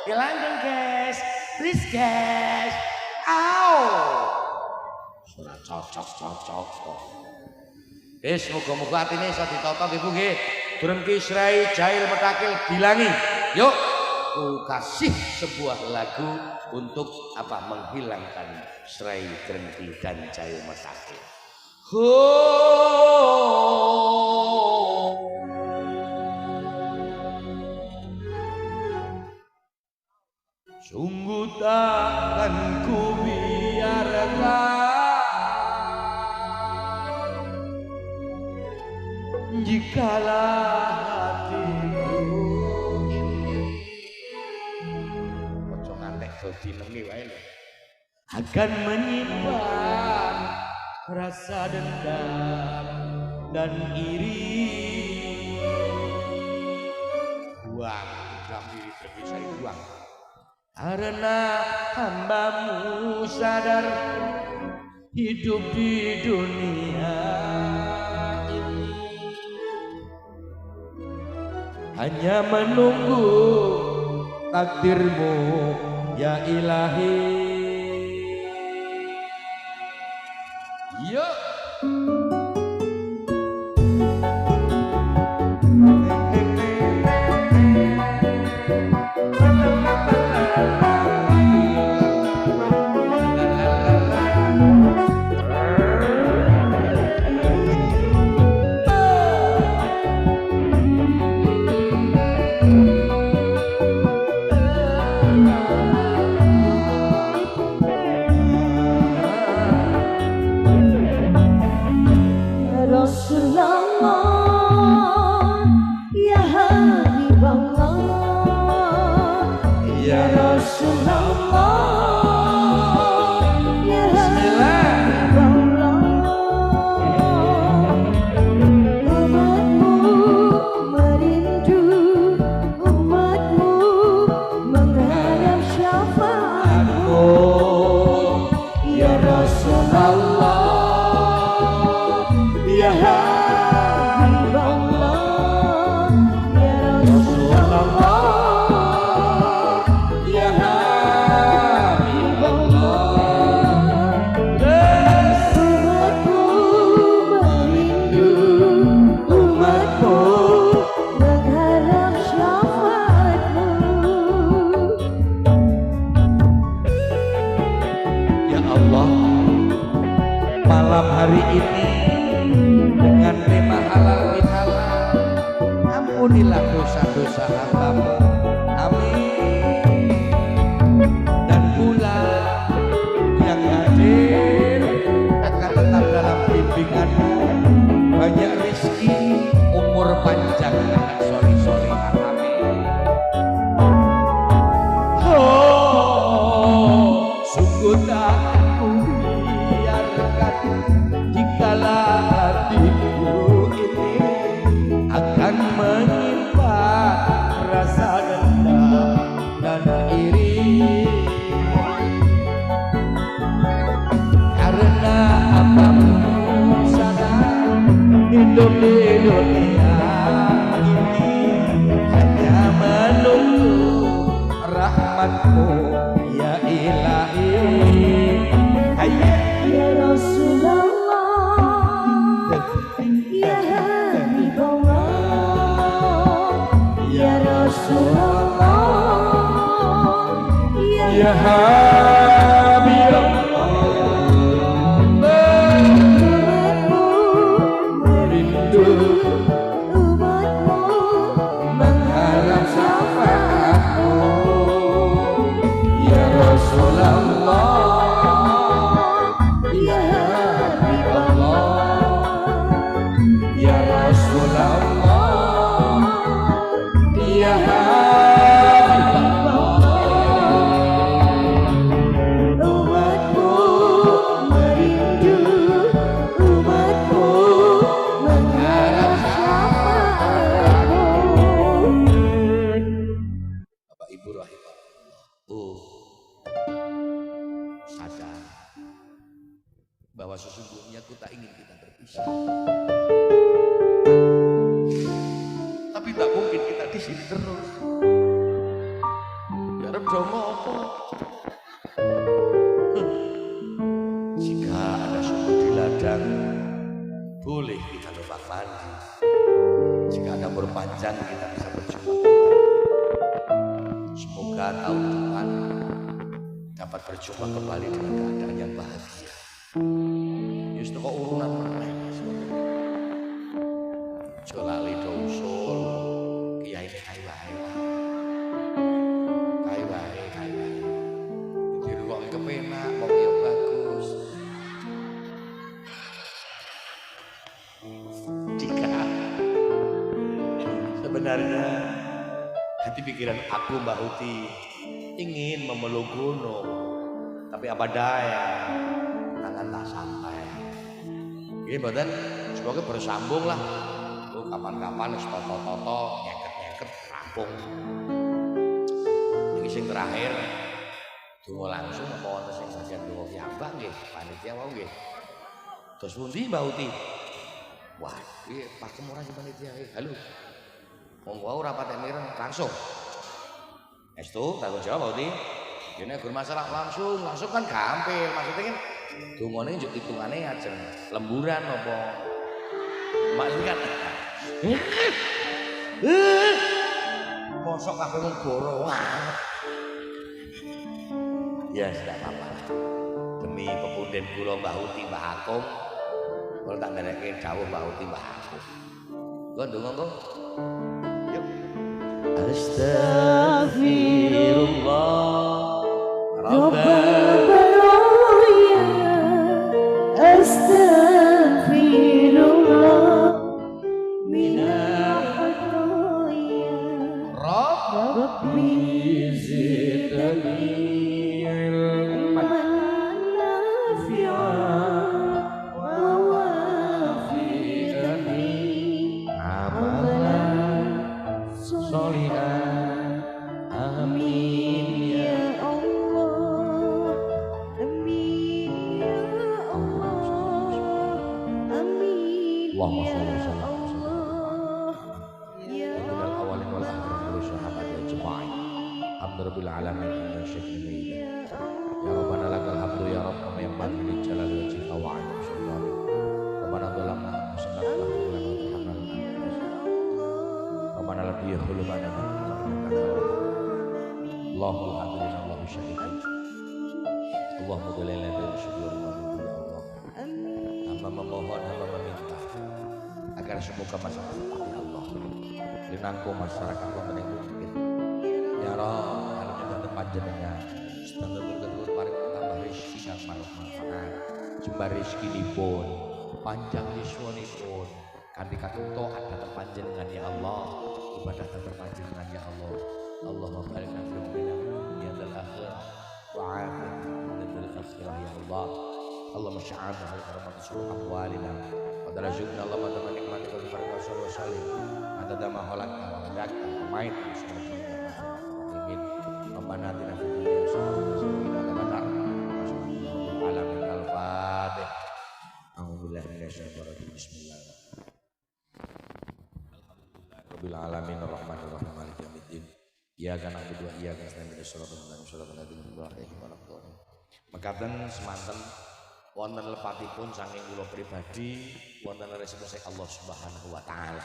Kiai Langgeng, guys. Please, guys. Au. Ora cocok. Wis muga-muga atine iso ditata Ibu nggih. Durung kisrai jail metakil bilangi. Yuk ku kasih sebuah lagu untuk apa menghilangkan serai drengki dan jail metakil. Sungguh takkan ku biarkan Jikalau hatiku ini ojo ngantek dadi nengi wae lho akan menyimpan rasa dendam dan iri buang dendam iri terpisah buang karena hambamu sadar hidup di dunia ini hanya menunggu takdirmu ya ilahi. Yuk. Ampunilah dosa-dosa hambamu, amin. Dan pula yang hadir akan tetap dalam bimbinganmu, banyak rezeki, umur panjang dan soli-solihah, amin. Oh, sungguh tak kubiarkan jikalau hatiku ini akan menyimpan rasa dendam dan iri karena hambamu sadar hidup di dunia ini hanya menunggu rahmatmu ya ilahi. Ya Rasulullah, ya Habibullah, ya Rasulullah, ya Habibullah, umatmu merindu umatmu mengharap syafaatmu ya Rasulullah. Sadar bahwa sesungguhnya aku tak ingin kita berpisah, tapi tak mungkin kita di sini terus. Ya Rab, jomo apa? Jika ada sumur di ladang, boleh kita numpang mandi. Jika ada umur panjang, kita bisa berjumpa kembali. Semoga tahun depan dapat berjumpa kembali dengan keadaan yang bahagia. Justru kok urunan meneh. Jolali do usul kiai kai wae lah. Kai wae. Di ruang kepenak wong yo bagus. Jika Sebenarnya hati pikiran aku Mbak Uti ingin memeluk gunung, tapi apa daya tangan tak sampai. Ini badan semoga bersambung lah. Kapan-kapan wis toto-toto nyeket-nyeket rampung. Iki sing terakhir donga langsung apa wonten sing bagian donga piyambak nggih, panitia wau nggih. Terus pundi Mbak Uti? Wah, iki pakem ora sing panitia iki. Halo. Wong wau rapat mireng langsung. Estu tanggung jawab Mbak Uti. Dene gur masalah langsung kan gampil. Maksudnya kan dongane njuk hitungane ajeng lemburan apa maksudnya kan mosok kabeh wong goro. Ya sudah apa-apa. Demi pepunden kula Mbah Uti Mbah Akum, kula tak ndereke dawuh Mbah Uti Mbah Akum. Kok ndonga kok? Yuk. Astaghfirullah Rabbana Astaghfirullah minal khataya Rabbi zidni ilman nafi'an wa wafi'ni amalan sholihan. Amin ya Allah, amin ya Allah, amin ya Allah, ya minal awalin wal akhirin wa sahabat ajma'in. Alhamdulillah alamin inna syakina ya Rabbana lakal hamdu ya Rabbana yang manfili jalal wajhika wa ala sultani. Rabbana dhalamna anfusana wa lam taghfir lana Rabbana la yahulu lana Allahul hadirin Allahu syahidin. Allahumma dhalilna bil syukur wa ya Allah. Hamba memohon, hamba meminta agar semoga masyarakat ya Allah linangku masyarakat wa menengkukin ya Rabb harapnya bantu panjenengan standar berkedul paring tambah rezeki kang manfaat jembar rezekinipun panjang yuswanipun kanthi kakung taat dhateng panjenengan ya Allah, ibadah dhateng panjenengan ya Allah. Allahumma barik lana fi dunya wal akhirah wa afina min al-akhirah ya Allah. Allahumma sya'alna ala rahmatika subhana amwalina wa darajatna Allahumma tamma nikmatika wa barakatuh wa salim adada ma khalaqta wa razaqta wa ma'ita amin. Rabbana atina fid dunya hasanah wa qina adzabannar. Subhanallah alamin al-fatih. A'udzubillahi minasyaitonir rajim. Bismillahirrahmanirrahim. Rabbil alamin arrahmanir rahim maliki yaumiddin. Iyyaka na'budu wa iyyaka nasta'in ihdinas siratal mustaqim siratal ladzina an'amta 'alaihim. Mekaten semanten wonten lepatipun saking kula pribadi wonten resepsi Allah Subhanahu wa taala.